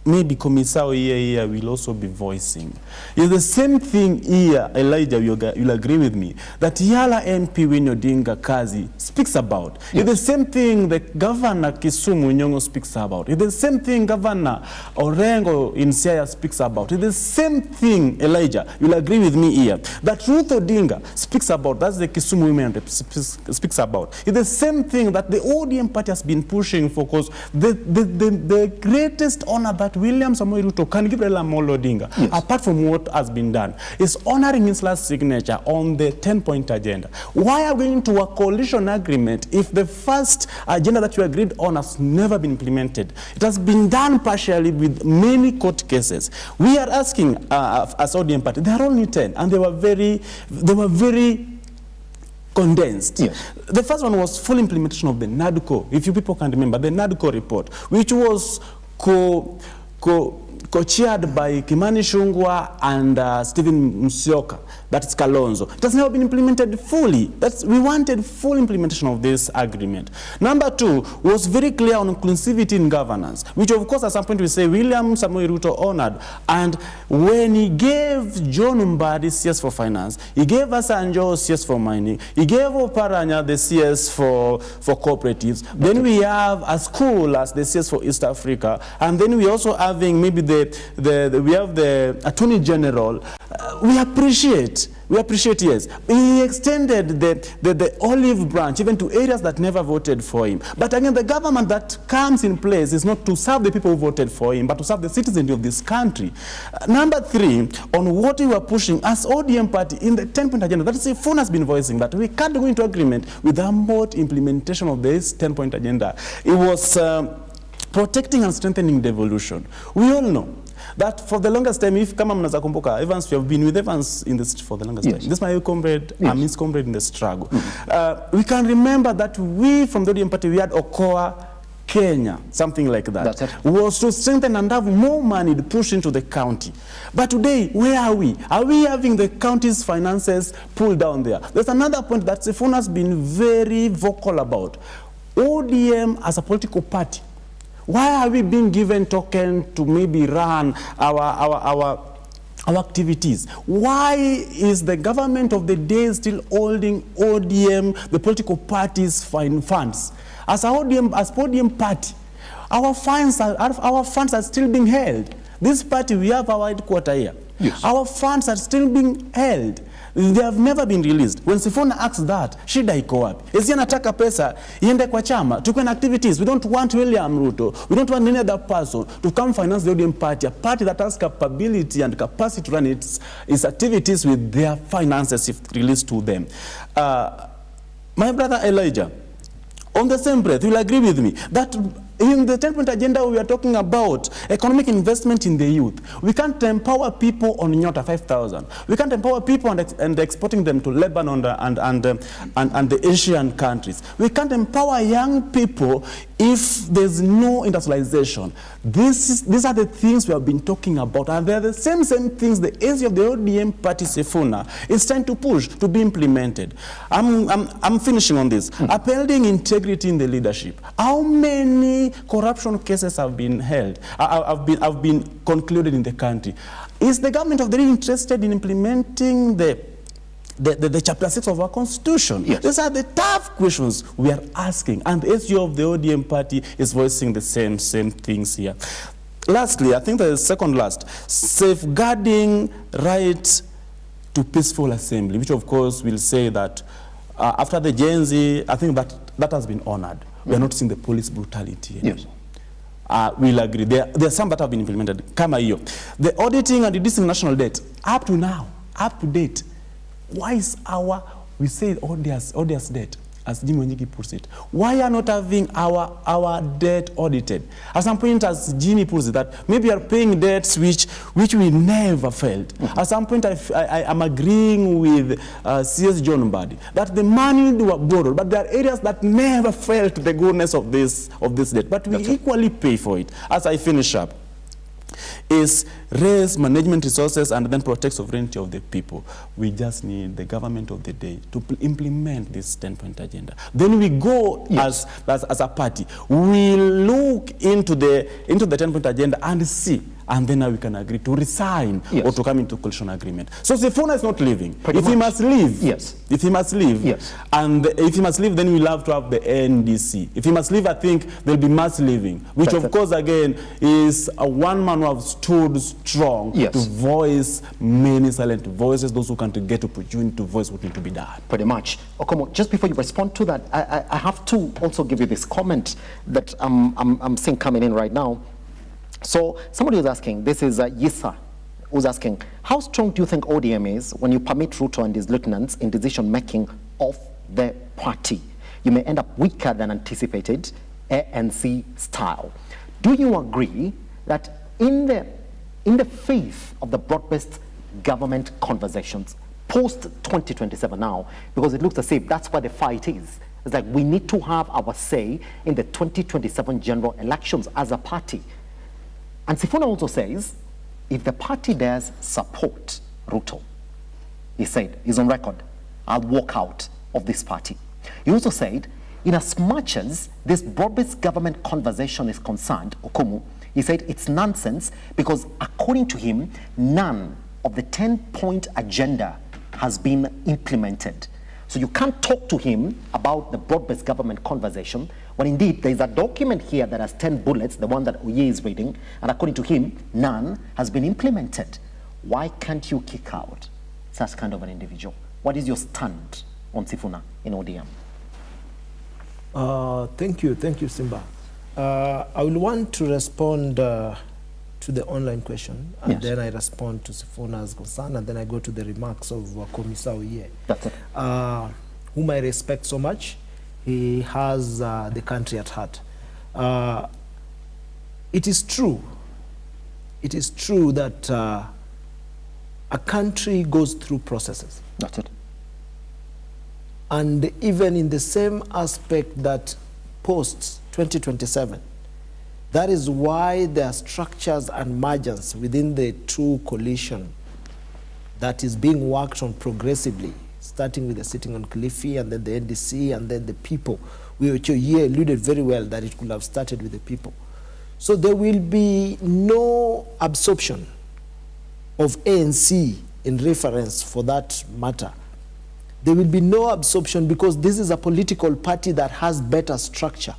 maybe Komisao here will also be voicing. It's the same thing here, Elijah, you'll agree with me, that Yala MP Winnie Odinga Kazi speaks about. It's the same thing the Governor Kisumu Nyong'o speaks about. It's the same thing Governor Orengo in Siaya speaks about. It's the same thing, Elijah, you'll agree with me here, that Ruth Odinga speaks about. That's the Kisumu women speaks about. It's the same thing that the ODM party has been pushing for, because the greatest honor that William Samoei Ruto can give Raila Amolo Odinga, apart from what has been done, is honoring his last signature on the 10-point agenda. Why are we into a coalition agreement if the first agenda that you agreed on has never been implemented? It has been done partially with many court cases. We are asking as ODM party, there are only 10, and they were very condensed. The first one was full implementation of the NADCO. If you people can remember, the NADCO report, which was co-chaired by Kimani Ichung'wah and Stephen Musyoka, that's Kalonzo. It has never been implemented fully. We wanted full implementation of this agreement. Number 2 was very clear on inclusivity in governance, which of course at some point we say William Samoei Ruto honored. And when he gave John Mbadi CS for finance, he gave Asanjo CS for mining, he gave Oparanya the CS for cooperatives. Then we have a school as the CS for East Africa, and then we also having maybe we have the Attorney General. We appreciate, yes. He extended the olive branch even to areas that never voted for him. But again, the government that comes in place is not to serve the people who voted for him, but to serve the citizens of this country. Number 3, on what we were pushing as ODM party in the 10-point agenda, that is, Sifuna has been voicing that we can't go into agreement without implementation of this 10-point agenda. It was protecting and strengthening devolution. We all know that for the longest time, if kama mnaza kumbuka, Evans, we have been with Evans in this for the longest time. This is my comrade, I'm his comrade in the struggle. We can remember that we from the ODM party, we had Okoa Kenya, something like that, was to strengthen and have more money to push into the county. But today, where are we? Are we having the county's finances pulled down there? There's another point that Sifuna has been very vocal about. ODM as a political party, why are we being given token to maybe run our activities? Why is the government of the day still holding ODM, the political parties' funds? As ODM party, our funds are still being held. This party, we have our headquarters here. Our funds are still being held. They have never been released. When Sifuna asks that, shida iko wapi? Ezi anataka pesa iende kwa chama, tukue na activities. We don't want William Ruto, we don't want any other person to come finance the ODM party, a party that has capability and capacity to run its activities with their finances if released to them. My brother Elijah, on the same breath, you'll agree with me that in the 10-point agenda, we are talking about economic investment in the youth. We can't empower people on Nyota 5,000. We can't empower people and exporting them to Lebanon and the Asian countries. We can't empower young people if there's no industrialization. These are the things we have been talking about, and they're the same things the SG of the ODM party, Sifuna, is trying to push to be implemented. I'm finishing on this. Upholding integrity in the leadership. How many corruption cases have been held, have been concluded in the country? Is the government of the day interested in implementing the chapter 6 of our constitution? These are the tough questions we are asking, and the SG of the ODM party is voicing the same things here. Lastly, I think the second last, safeguarding right to peaceful assembly, which of course will say that after the Gen Z, I think that has been honored. We are not seeing the police brutality anymore. We'll agree. There are some that have been implemented. Kama hiyo. The auditing and reducing national debt, up to now, up to date, why is we say odious debt? as Jim Wanjigi puts it, why are not having our debt audited? At some point, as Jimmy puts it, that maybe we are paying debts which we never felt. At some point, I am agreeing with C.S. John Mbadi that the money were borrowed, but there are areas that never felt the goodness of this debt, but we equally pay for it. As I finish up, is raise management resources and then protect sovereignty of the people. We just need the government of the day to implement this 10-point agenda. Then we go as a party, we look into the 10-point agenda and see, and then now we can agree to resign or to come into coalition agreement. So Sifuna is not leaving. If he must leave, if he must leave, and if he must leave, then we'll have to have the NDC. If he must leave, I think there'll be mass leaving, which of course again is a one man who have stood strong to voice many silent voices, those who can't get opportunity to voice what need to be done. Pretty much. Okomo, just before you respond to that, I have to also give you this comment that I'm seeing coming in right now. So somebody was asking, this is Yisa, who's asking, how strong do you think ODM is when you permit Ruto and his lieutenants in decision-making of the party? You may end up weaker than anticipated, ANC style. Do you agree that in the face of the broad-based government conversations, post-2027 now, because it looks as if that's where the fight is, it's like we need to have our say in the 2027 general elections as a party. And Sifuna also says, if the party does support Ruto, he said, he's on record, I'll walk out of this party. He also said, in as much as this broad-based government conversation is concerned, Okumu, he said it's nonsense because according to him, none of the 10-point agenda has been implemented. So you can't talk to him about the broad-based government conversation when indeed there's a document here that has 10 bullets, the one that Oye is reading, and according to him, none has been implemented. Why can't you kick out such kind of an individual? What is your stand on Sifuna in ODM? Thank you, Simba. I will want to respond to the online question, and then I respond to Sifuna's concern, and then I go to the remarks of Komisa Oye. That's it. Whom I respect so much. He has the country at heart. It is true that a country goes through processes. That's it. And even in the same aspect that post-2027, that is why there are structures and margins within the two coalition that is being worked on progressively, starting with the sitting on Kilifi and then the NDC and then the people. Which you alluded very well that it could have started with the people. So there will be no absorption of ANC in reference for that matter. There will be no absorption because this is a political party that has better structure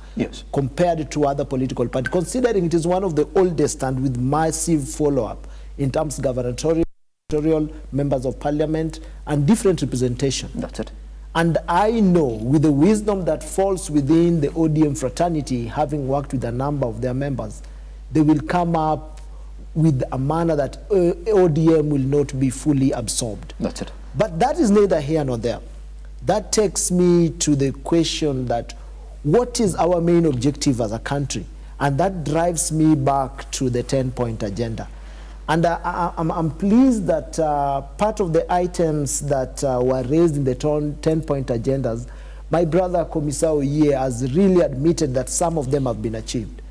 compared to other political parties, considering it is one of the oldest and with massive follow-up in terms of gubernatorial, members of parliament, and different representation. That's it. And I know, with the wisdom that falls within the ODM fraternity, having worked with a number of their members, they will come up with a manner that ODM will not be fully absorbed. That's it. But that is neither here nor there. That takes me to the question that what is our main objective as a country? And that drives me back to the 10-point agenda. And I'm pleased that part of the items that were raised in the 10-point agendas, my brother Komisa Oye has really admitted that some of them have been achieved.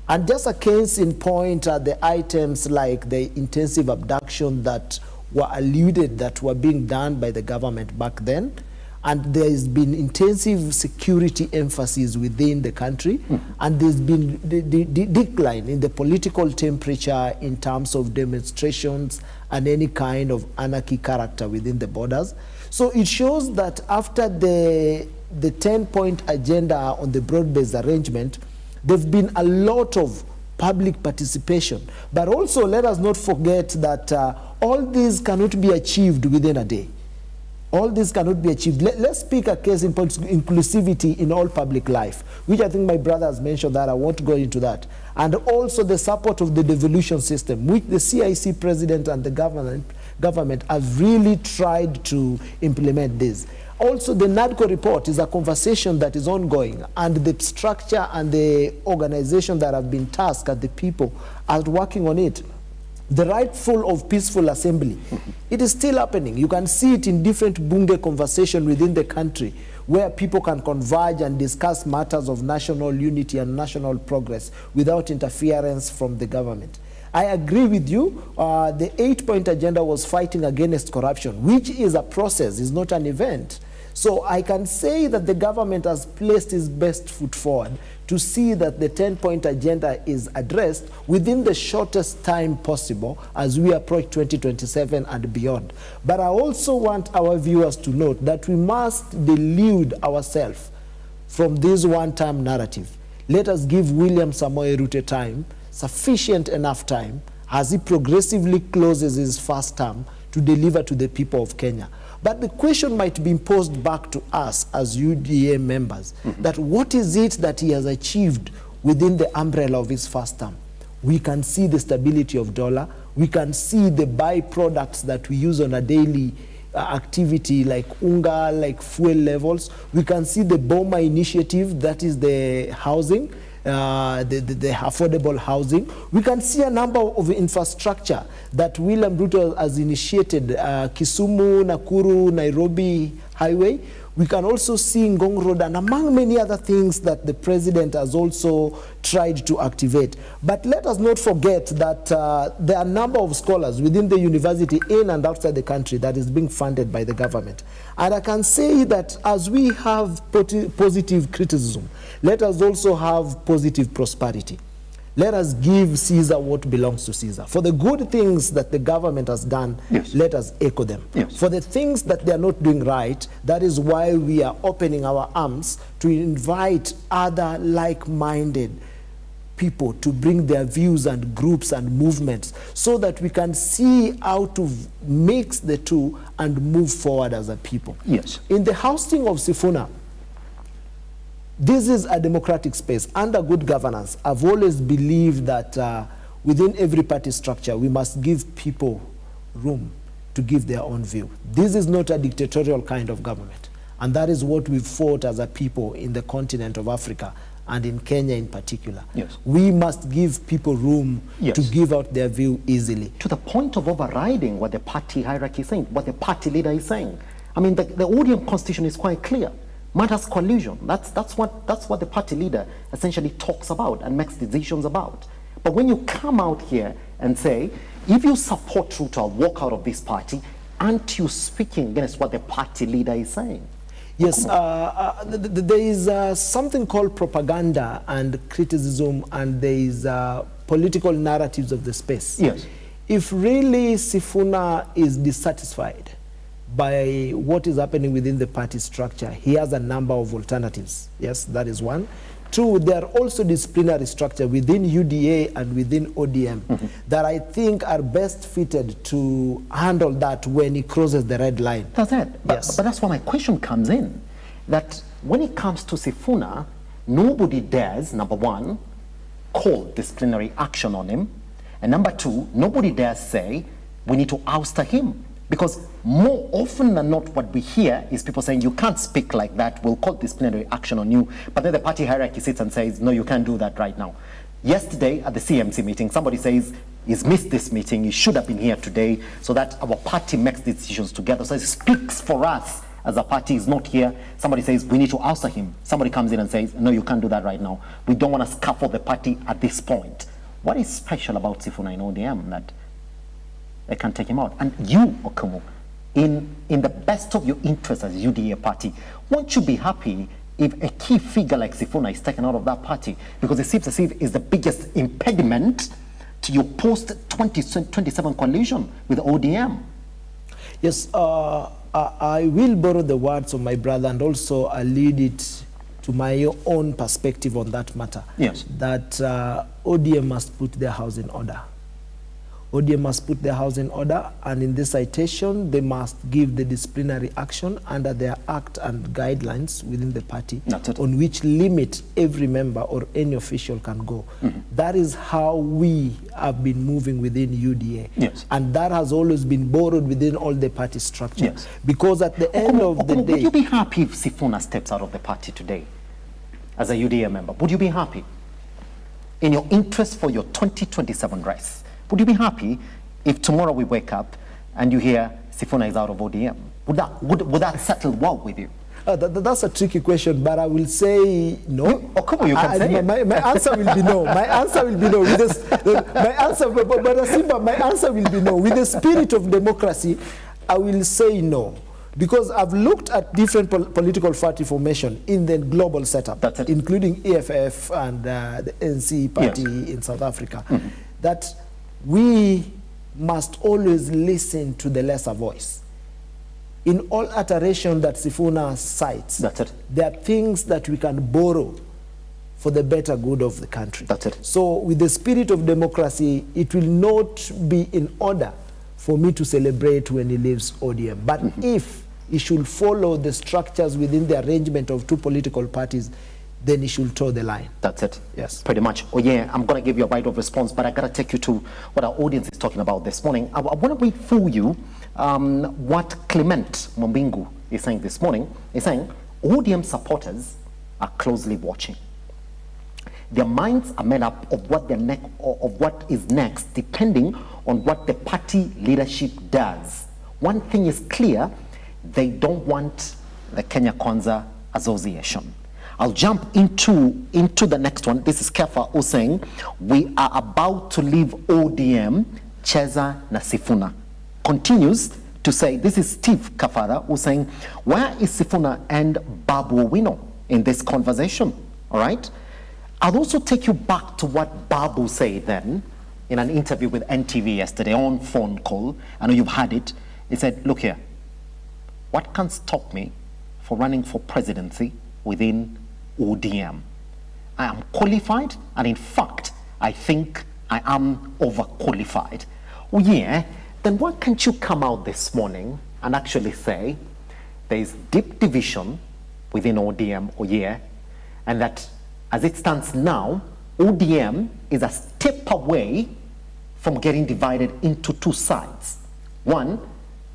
And just a case in point are the items like the intensive abduction that were alluded that were being done by the government back then. And there's been intensive security emphasis within the country, and there's been the decline in the political temperature in terms of demonstrations and any kind of anarchy character within the borders. So it shows that after the 10-point agenda on the broad-based arrangement, there's been a lot of public participation. But also let us not forget that all these cannot be achieved within a day. All this cannot be achieved. Let's speak a case in point, inclusivity in all public life, which I think my brother has mentioned that. I want to go into that. And also the support of the devolution system, which the CIC president and the government have really tried to implement this. Also, the NADCO report is a conversation that is ongoing, and the structure and the organization that have been tasked at the people are working on it. The rightful of peaceful assembly, it is still happening. You can see it in different bunge conversation within the country, where people can converge and discuss matters of national unity and national progress without interference from the government. I agree with you. The 8-point agenda was fighting against corruption, which is a process, is not an event. So I can say that the government has placed its best foot forward to see that the 10-point agenda is addressed within the shortest time possible as we approach 2027 and beyond. But I also want our viewers to note that we must delude ourselves from this one-time narrative. Let us give William Samoei Ruto time, sufficient enough time, as he progressively closes his first term, to deliver to the people of Kenya. But the question might be posed back to us as UDA members, that what is it that he has achieved within the umbrella of his first term? We can see the stability of dollar. We can see the byproducts that we use on a daily activity, like unga, like fuel levels. We can see the BOMA initiative, that is the housing, the affordable housing. We can see a number of infrastructure that William Ruto has initiated, Kisumu, Nakuru, Nairobi highway. We can also see Ngong Road and among many other things that the president has also tried to activate. But let us not forget that there are a number of scholars within the university in and outside the country that is being funded by the government. And I can say that as we have positive criticism, let us also have positive prosperity. Let us give Caesar what belongs to Caesar. For the good things that the government has done, let us echo them. For the things that they are not doing right, that is why we are opening our arms to invite other like-minded people to bring their views and groups and movements so that we can see how to mix the two and move forward as a people. In the housing of Sifuna, this is a democratic space. Under good governance, I've always believed that within every party structure, we must give people room to give their own view. This is not a dictatorial kind of government. And that is what we've fought as a people in the continent of Africa and in Kenya in particular. We must give people room to give out their view easily. To the point of overriding what the party hierarchy is saying, what the party leader is saying. I mean, the ODM constitution is quite clear. Matters collusion. That's what the party leader essentially talks about and makes decisions about. But when you come out here and say, if you support Ruto, walk out of this party, aren't you speaking against what the party leader is saying? Yes, there is something called propaganda and criticism, and there is political narratives of the space. If really Sifuna is dissatisfied by what is happening within the party structure, he has a number of alternatives. Yes, that is one. Two, there are also disciplinary structure within UDA and within ODM that I think are best fitted to handle that when he crosses the red line. That's it. But that's where my question comes in. That when it comes to Sifuna, nobody dares, number one, call disciplinary action on him. And number two, nobody dares say, we need to oust him. Because more often than not, what we hear is people saying, you can't speak like that, we'll call disciplinary action on you. But then the party hierarchy sits and says, no, you can't do that right now. Yesterday at the CMC meeting, somebody says, he's missed this meeting, he should have been here today, so that our party makes decisions together. So it speaks for us as a party. Is not here. Somebody says, we need to oust him. Somebody comes in and says, no, you can't do that right now. We don't want to scaffold the party at this point. What is special about Sifuna in ODM that they can take him out? And you, Okumu, in the best of your interests as UDA party, won't you be happy if a key figure like Sifuna is taken out of that party? Because it seems as if it's the biggest impediment to your post-2027 coalition with ODM. Yes, I will borrow the words of my brother and also I'll lead it to my own perspective on that matter. That ODM must put their house in order. ODM must put their house in order, and in this citation, they must give the disciplinary action under their act and guidelines within the party on which limit every member or any official can go. That is how we have been moving within UDA. And that has always been borrowed within all the party structure. Because at the end of the day... Would you be happy if Sifuna steps out of the party today as a UDA member? Would you be happy? In your interest for your 2027 race, would you be happy if tomorrow we wake up and you hear Sifuna is out of ODM? Would that settle well with you? That's a tricky question, but I will say no. Oh, come on, you can say it. My answer will be no. My answer will be no. With this, my answer, but Simba, my answer will be no. With the spirit of democracy, I will say no. Because I've looked at different political party formation in the global setup, including EFF and the NC party in South Africa, that we must always listen to the lesser voice. In all iteration that Sifuna cites, there are things that we can borrow for the better good of the country. So with the spirit of democracy, it will not be in order for me to celebrate when he leaves ODM. But if he should follow the structures within the arrangement of two political parties, then he should toe the line. That's it. Yes. Pretty much. Oh yeah, I'm going to give you a bite of response, but I got to take you to what our audience is talking about this morning. I want to read for you what Clement Mombingu is saying this morning. He's saying, ODM supporters are closely watching. Their minds are made up of what is next, depending on what the party leadership does. One thing is clear, they don't want the Kenya Kwanza Association. I'll jump into the next one. This is Kefa who's saying, we are about to leave ODM, Cheza na Sifuna. Continues to say, this is Steve Kafara who's saying, where is Sifuna and Babu Owino in this conversation? All right? I'll also take you back to what Babu said then in an interview with NTV yesterday on phone call. I know you've had it. He said, look here, what can stop me for running for presidency within ODM? I am qualified, and in fact, I think I am overqualified. Oh yeah, then why can't you come out this morning and actually say there is deep division within ODM, oh yeah, and that as it stands now, ODM is a step away from getting divided into two sides. One,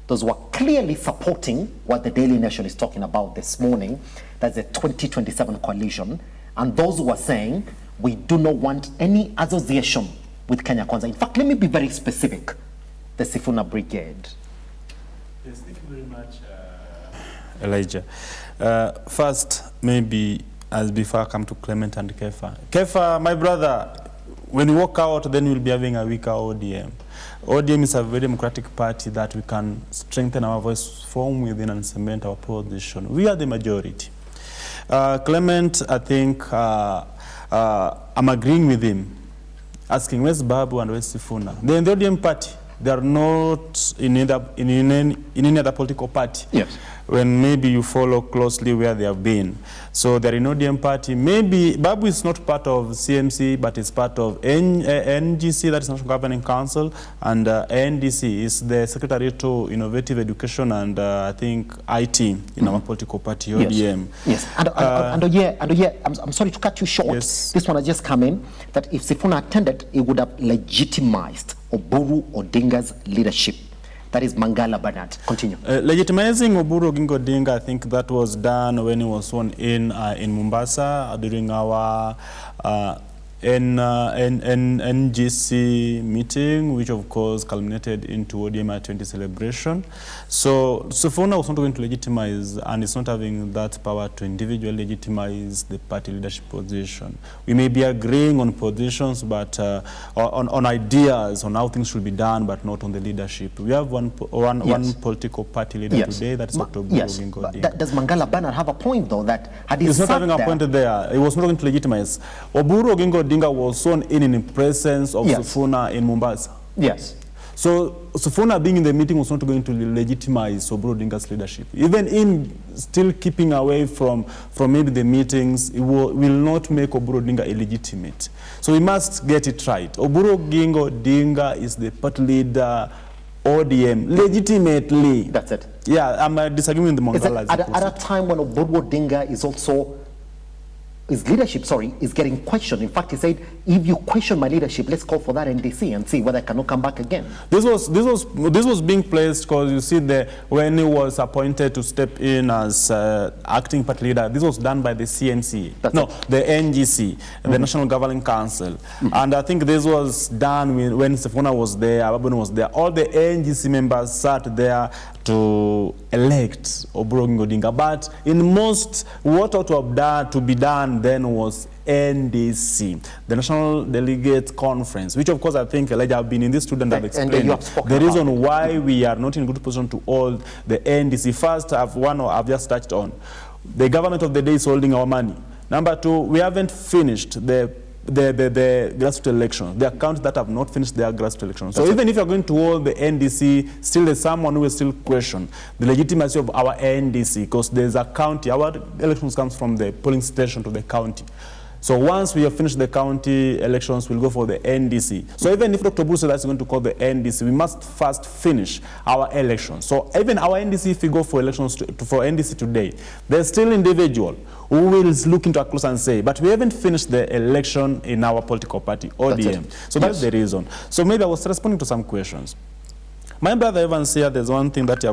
those who are clearly supporting what the Daily Nation is talking about this morning, that's the 2027 coalition, and those who are saying we do not want any association with Kenya Kwanza. In fact, let me be very specific, the Sifuna Brigade. Yes, thank you very much, Elijah. First, maybe as before I come to Clement and Kefa. Kefa, my brother, when you walk out, then you'll be having a weaker ODM. ODM is a very democratic party that we can strengthen our voice from within and cement our position. We are the majority. Clement, I think I'm agreeing with him, asking where's Babu and where's Sifuna? They're in the ODM party. They are not in any other political party. Yes. When maybe you follow closely where they have been. So they're in ODM party. Maybe Babu is not part of CMC, but it's part of NGC, that is National Governing Council, and NDC is the Secretary to Innovative Education and I think IT in our political party, ODM. Yes. I'm sorry to cut you short. Yes. This one has just come in, that if Sifuna attended, it would have legitimized Oburu Odinga's leadership. That is Mangala Bernard. Continue. Legitimizing Oburu Oginga Odinga, I think that was done when he was sworn in Mombasa during our NGC meeting, which of course culminated into ODM 20 celebration. So Sifuna was not going to legitimize, and it's not having that power to individually legitimize the party leadership position. We may be agreeing on positions, but on ideas on how things should be done, but not on the leadership. We have one political party leader today, that's Dr. Oburu Oginga Odinga. Does Mangala Bernard have a point though, that had he he's not having a point there? He was not going to legitimize. Oburu Oginga Odinga was sworn in presence of Sifuna in Mombasa. Yes. So Sifuna being in the meeting was not going to legitimize Oburu Odinga's leadership. Even in still keeping away from maybe the meetings, it will not make Oburu Odinga illegitimate. So we must get it right. Oburu Odinga is the party leader, ODM, legitimately. That's it. Yeah, I'm disagreeing with the Mongala. At a time when Oburu Odinga is also, his leadership, is getting questioned. In fact, he said, if you question my leadership, let's call for that NDC and see whether I cannot come back again. This was being placed because you see when he was appointed to step in as acting party leader, this was done by the CNC, the NGC, the National Governing Council. And I think this was done when Sifuna was there, Ababun was there. All the NGC members sat there to elect Oburu Odinga. But in most, what ought to be done then was NDC, the National Delegate Conference, which of course I think Elijah have been in this student have explained the reason why we are not in a good position to hold the NDC. First, I've just touched on. The government of the day is holding our money. Number two, we haven't finished the grassroots elections. There are counties that have not finished their grassroots elections. So even if you're going to hold the NDC, still there's someone who will still question the legitimacy of our NDC, because there's a county, our elections comes from the polling station to the county. So once we have finished the county elections, we'll go for the NDC. So even if Dr. Bruce is going to call the NDC, we must first finish our elections. So even our NDC, if we go for elections for NDC today, there's still individual who will look into our close and say, but we haven't finished the election in our political party, ODM. So that's the reason. So maybe I was responding to some questions. My brother Evans here, there's one thing that you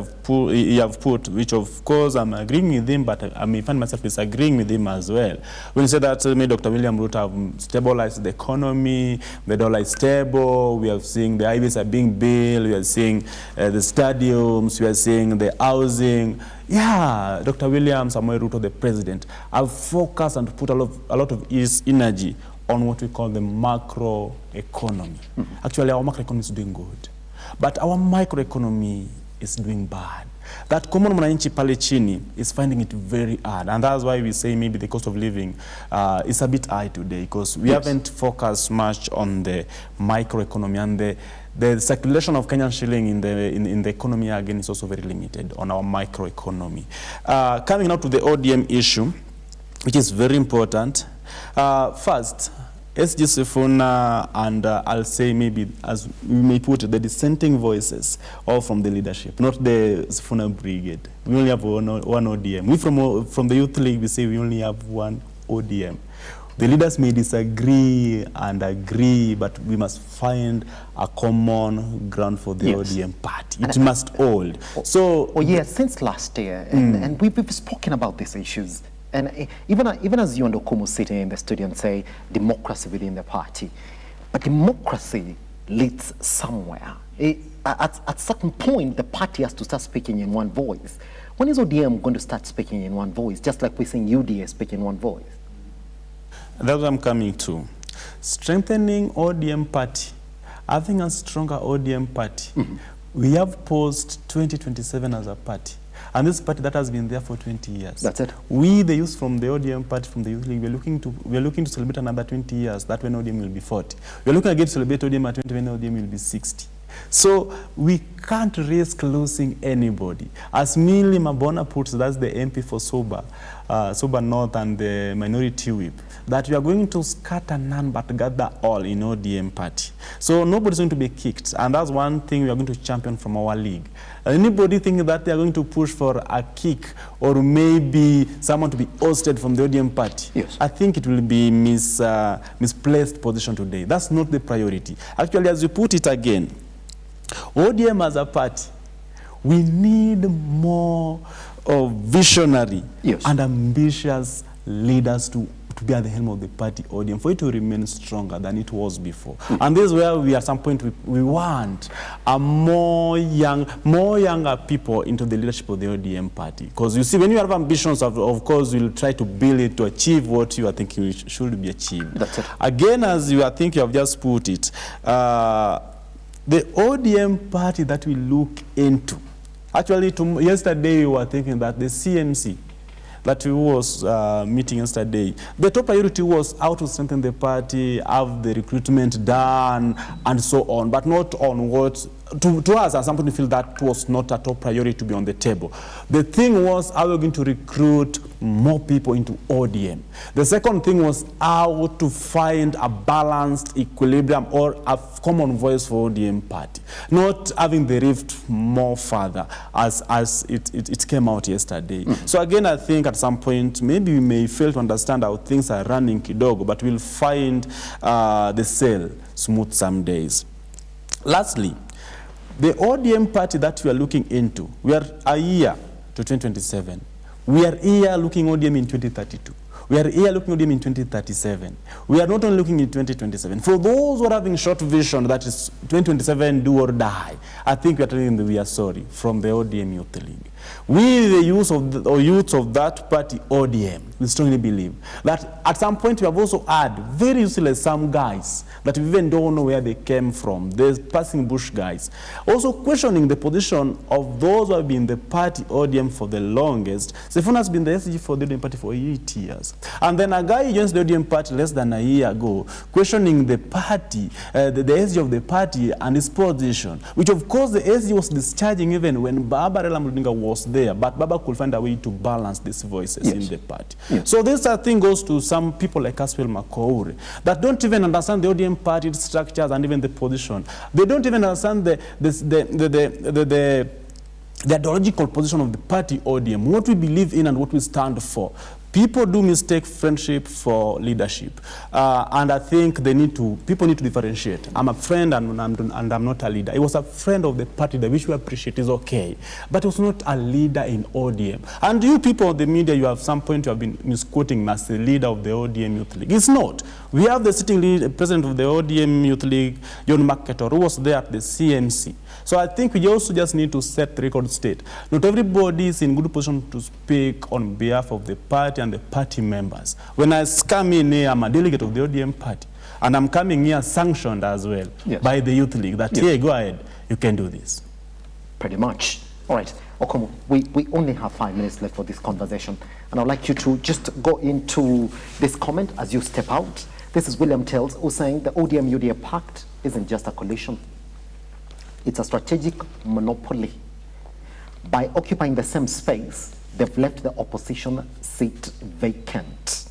have put, which of course I'm agreeing with him, but I may find myself disagreeing with him as well. When you say that Dr. William Ruto have stabilized the economy, the dollar is stable, we are seeing the highways are being built, we are seeing the stadiums, we are seeing the housing. Yeah, Dr. William Samoei Ruto, the president, have focused and put a lot of his energy on what we call the macro economy. Actually, our macro economy is doing good. But our microeconomy is doing bad. That common mwananchi pale chini is finding it very hard. And that's why we say maybe the cost of living is a bit high today, because we haven't focused much on the microeconomy. And the circulation of Kenyan shilling in the economy again is also very limited on our microeconomy. Coming now to the ODM issue, which is very important. First, SG Sifuna and I'll say maybe, as we may put it, the dissenting voices, all from the leadership, not the Sifuna brigade. We only have one ODM. We from the Youth League, we say we only have one ODM. The leaders may disagree and agree, but we must find a common ground for the ODM party. It must hold. So, since last year, and we've spoken about these issues. And even as you and Okumu sitting in the studio and say democracy within the party, but democracy leads somewhere. At certain point, the party has to start speaking in one voice. When is ODM going to start speaking in one voice, just like we're seeing UDA speak in one voice? That's what I'm coming to. Strengthening ODM party, having a stronger ODM party. We have posed 2027 as a party. And this party that has been there for 20 years. That's it. We, the youth from the ODM party, from the Youth League, we are looking to celebrate another 20 years. That when ODM will be 40. We are looking again to celebrate ODM at 20 when ODM will be 60. So we can't risk losing anybody. As Millie Mabona puts, that's the MP for Soba North and the minority whip, that we are going to scatter none but gather all in ODM party. So nobody's going to be kicked. And that's one thing we are going to champion from our league. Anybody think that they are going to push for a kick or maybe someone to be ousted from the ODM party? I think it will be misplaced position today. That's not the priority. Actually, as you put it again, ODM as a party, we need more visionary and ambitious leaders to be at the helm of the party ODM, for it to remain stronger than it was before. And this is where we, at some point, we want more younger people into the leadership of the ODM party. Because you see, when you have ambitions, of course, you'll try to build it to achieve what you are thinking should be achieved. That's it. Again, as you think you have just put it, the ODM party that we look into, actually, yesterday we were thinking that the CMC, that we was meeting yesterday, the top priority was how to strengthen the party, have the recruitment done, and so on, but not on what to us, at some point, we feel that was not a top priority to be on the table. The thing was, how we're going to recruit more people into ODM. The second thing was how to find a balanced equilibrium or a common voice for ODM party, not having the rift more further as it came out yesterday. So again, I think at some point, maybe we may fail to understand how things are running kidogo, but we'll find the sail smooth some days. Lastly, the ODM party that we are looking into, we are a year to 2027. We are here looking ODM in 2032. We are here looking ODM in 2037. We are not only looking in 2027. For those who are having short vision, that is 2027 do or die, I think we are telling them we are sorry from the ODM Youth League. We, the youths of that party, ODM, we strongly believe that at some point we have also had very useless some guys that we even don't know where they came from, the passing bush guys. Also questioning the position of those who have been the party ODM for the longest. Sifuna has been the SG for the ODM party for 8 years. And then a guy joins the ODM party less than a year ago, questioning the party, the SG of the party and his position, which of course the SG was discharging even when Baba Raila Odinga was there, but Baba could find a way to balance these voices in the party. So this, I think, goes to some people like Aswell Makoure that don't even understand the ODM party structures and even the position. They don't even understand the ideological position of the party ODM, what we believe in and what we stand for. People do mistake friendship for leadership, and I think people need to differentiate. I'm a friend and I'm not a leader. He was a friend of the party, which we appreciate is okay, but he was not a leader in ODM. And you people in the media, you have some point you have been misquoting me as the leader of the ODM Youth League. It's not. We have the sitting president of the ODM Youth League, John Marketor, who was there at the CMC. So I think we also just need to set the record straight. Not everybody is in good position to speak on behalf of the party and the party members. When I come in here, I'm a delegate of the ODM party, and I'm coming here sanctioned as well by the Youth League that, hey, go ahead, you can do this. Pretty much. All right, Okomo, we only have 5 minutes left for this conversation, and I'd like you to just go into this comment as you step out. This is William Tells, who's saying the ODM-UDA pact isn't just a coalition. It's a strategic monopoly. By occupying the same space, they've left the opposition seat vacant.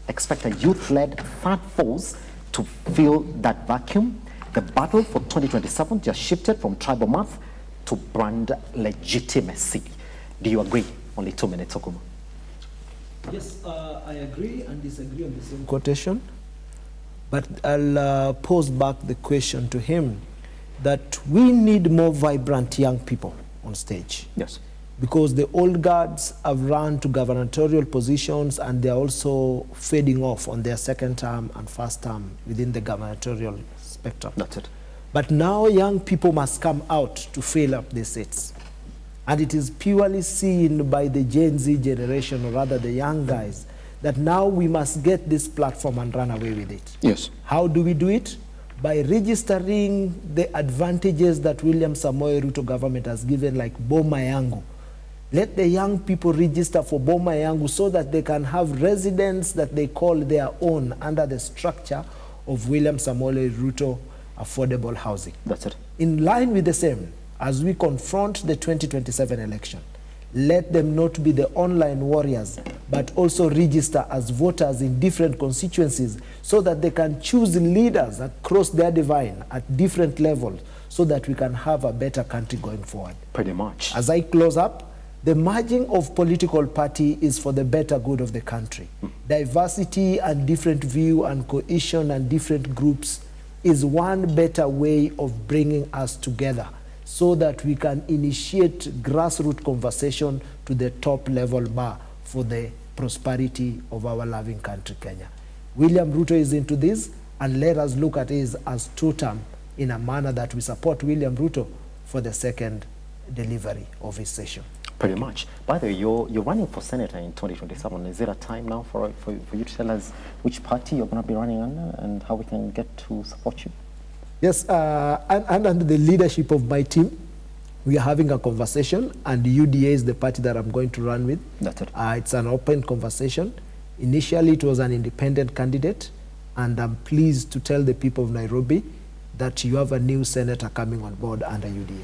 Expect a youth-led third force to fill that vacuum. The battle for 2027 just shifted from tribal math to brand legitimacy. Do you agree? Only 2 minutes, Okuma. Yes, I agree and disagree on the same quotation. But I'll pose back the question to him that we need more vibrant young people on stage. Yes. Because the old guards have run to gubernatorial positions and they're also fading off on their second term and first term within the gubernatorial spectrum. That's it. But now young people must come out to fill up the seats. And it is purely seen by the Gen Z generation, or rather the young guys, that now we must get this platform and run away with it. Yes. How do we do it? By registering the advantages that William Samoei Ruto government has given, like Boma Yangu. Let the young people register for Boma Yangu so that they can have residence that they call their own under the structure of William Samoei Ruto affordable housing. That's it. In line with the same, as we confront the 2027 election, let them not be the online warriors, but also register as voters in different constituencies so that they can choose leaders across their divine at different levels so that we can have a better country going forward. Pretty much. As I close up, the merging of political party is for the better good of the country. Diversity and different view and cohesion and different groups is one better way of bringing us together, so that we can initiate grassroots conversation to the top level bar for the prosperity of our loving country, Kenya. William Ruto is into this, and let us look at it as two-term in a manner that we support William Ruto for the second delivery of his session. Pretty much. By the way, you're running for senator in 2027. Is it a time now for you to tell us which party you're going to be running under and how we can get to support you? Yes, and under the leadership of my team, we are having a conversation, and the UDA is the party that I'm going to run with. That's it. It's an open conversation. Initially, it was an independent candidate, and I'm pleased to tell the people of Nairobi that you have a new senator coming on board under UDA.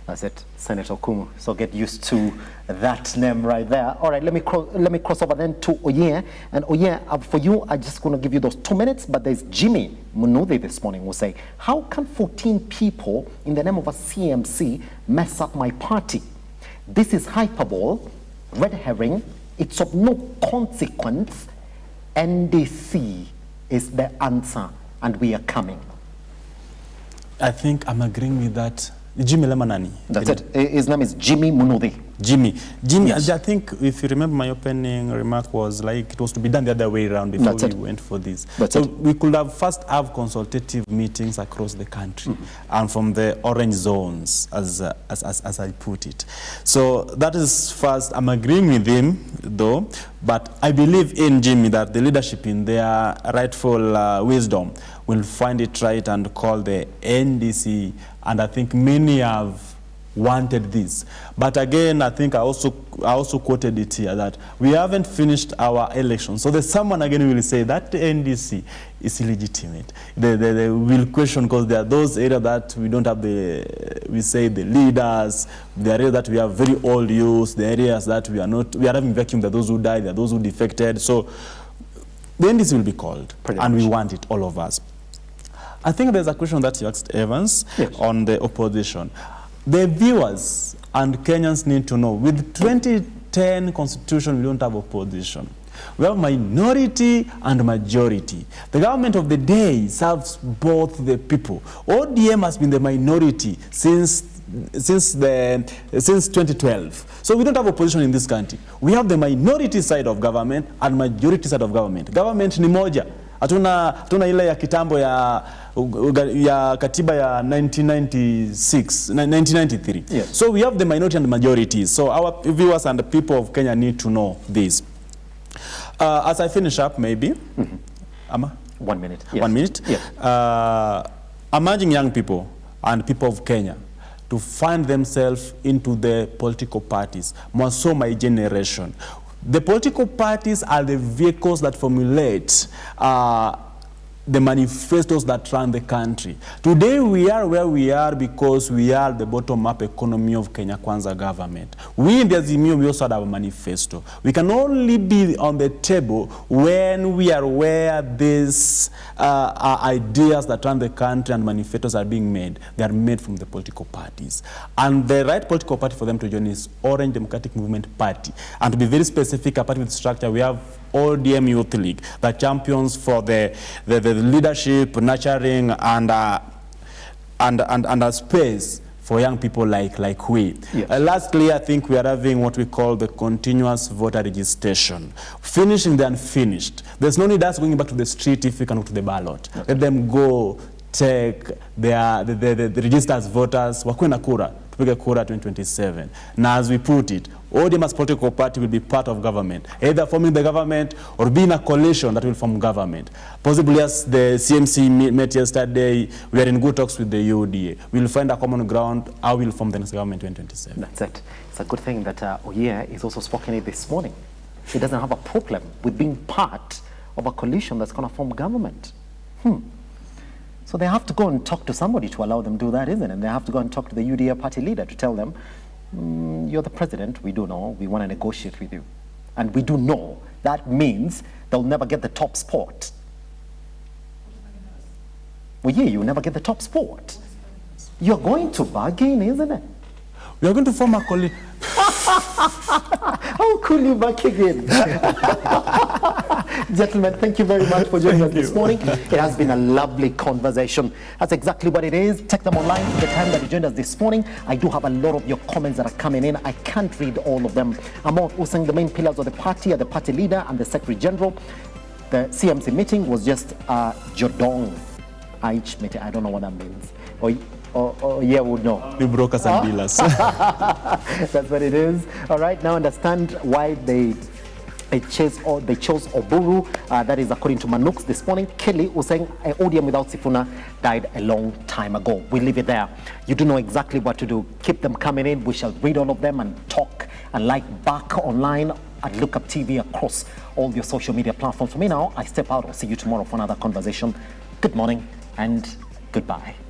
That's it, Senator Okumu. So get used to that name right there. All right, let me cross over then to Oye. And Oye, for you, I'm just going to give you those 2 minutes, but there's Jimmy Munuthi this morning who say, how can 14 people in the name of a CMC mess up my party? This is hyperbole, red herring, it's of no consequence. NDC is the answer, and we are coming. I think I'm agreeing with that. Jimmy Lemanani. That's it. His name is Jimmy Munuthi. Jimmy, Yes. I think if you remember my opening remark was like it was to be done the other way around before That's we went for this. That's so it. we could have first have consultative meetings across the country and from the orange zones, as I put it. So that is first. I'm agreeing with him though, but I believe in Jimmy that the leadership in their rightful wisdom will find it right and call the NDC, and I think many have wanted this. But again, I think I also quoted it here that we haven't finished our election. So there's someone again who will say that the NDC is illegitimate. They will question because there are those areas that we don't have the leaders, the areas that we have very old youth, the areas that we are having vacuum, there are those who died, there are those who defected. So the NDC will be called, and we want it, all of us. I think there's a question that you asked Evans on the opposition. The viewers and Kenyans need to know, with 2010 constitution, we don't have opposition. We have minority and majority. The government of the day serves both the people. ODM has been the minority since 2012. So we don't have opposition in this country. We have the minority side of government and majority side of government. Government ni moja. Hatuna ile ya kitambo ya katiba ya 1993. Yes. So we have the minority and the majority. So our viewers and the people of Kenya need to know this. As I finish up, maybe, Ama? 1 minute. Yes. 1 minute. Yes. I'm urging young people and people of Kenya to find themselves into the political parties, more so my generation. The political parties are the vehicles that formulate the manifestos that run the country. Today we are where we are because we are the bottom-up economy of Kenya Kwanza government. We in the Azimio, we also have a manifesto. We can only be on the table when we are where these ideas that run the country and manifestos are being made. They are made from the political parties. And the right political party for them to join is Orange Democratic Movement Party. And to be very specific, a party with structure, we have ODM Youth League, that champions for the leadership, nurturing, and a space for young people like we. Yes. Lastly, I think we are having what we call the continuous voter registration, finishing the unfinished. There's no need us going back to the street if we can go to the ballot. Okay. Let them go take the register as voters, wakuwe na kura, tupige kura 2027. Now, as we put it, ODM as political party will be part of government, either forming the government or being a coalition that will form government. Possibly, as the CMC met yesterday, we are in good talks with the UDA. We will find a common ground. How we will form the next government in 2027. That's it. It's a good thing that Oye is also spoken it this morning. He doesn't have a problem with being part of a coalition that's going to form government. So they have to go and talk to somebody to allow them to do that, isn't it? And they have to go and talk to the UDA party leader to tell them, you're the president, we do know, we want to negotiate with you. And we do know that means they'll never get the top spot. Well, yeah, you'll never get the top spot. You're going to bargain, isn't it? We are going to form a coalition. How could you back again? Gentlemen, thank you very much for joining us this morning. It has been a lovely conversation. That's exactly what it is. Take them online to the time that you joined us this morning. I do have a lot of your comments that are coming in. I can't read all of them. Among Usang, the main pillars of the party are the party leader and the secretary general. The CMC meeting was just a Jodong Aich meeting. I don't know what that means. Or yeah, would know. The brokers and dealers. That's what it is. All right, now understand why they chose Oburu. That is according to Manux this morning. Kelly was saying ODM without Sifuna died a long time ago. We leave it there. You do know exactly what to do. Keep them coming in. We shall read all of them and talk and like back online at Look Up TV across all your social media platforms. For me now, I step out. I'll see you tomorrow for another conversation. Good morning and Goodbye.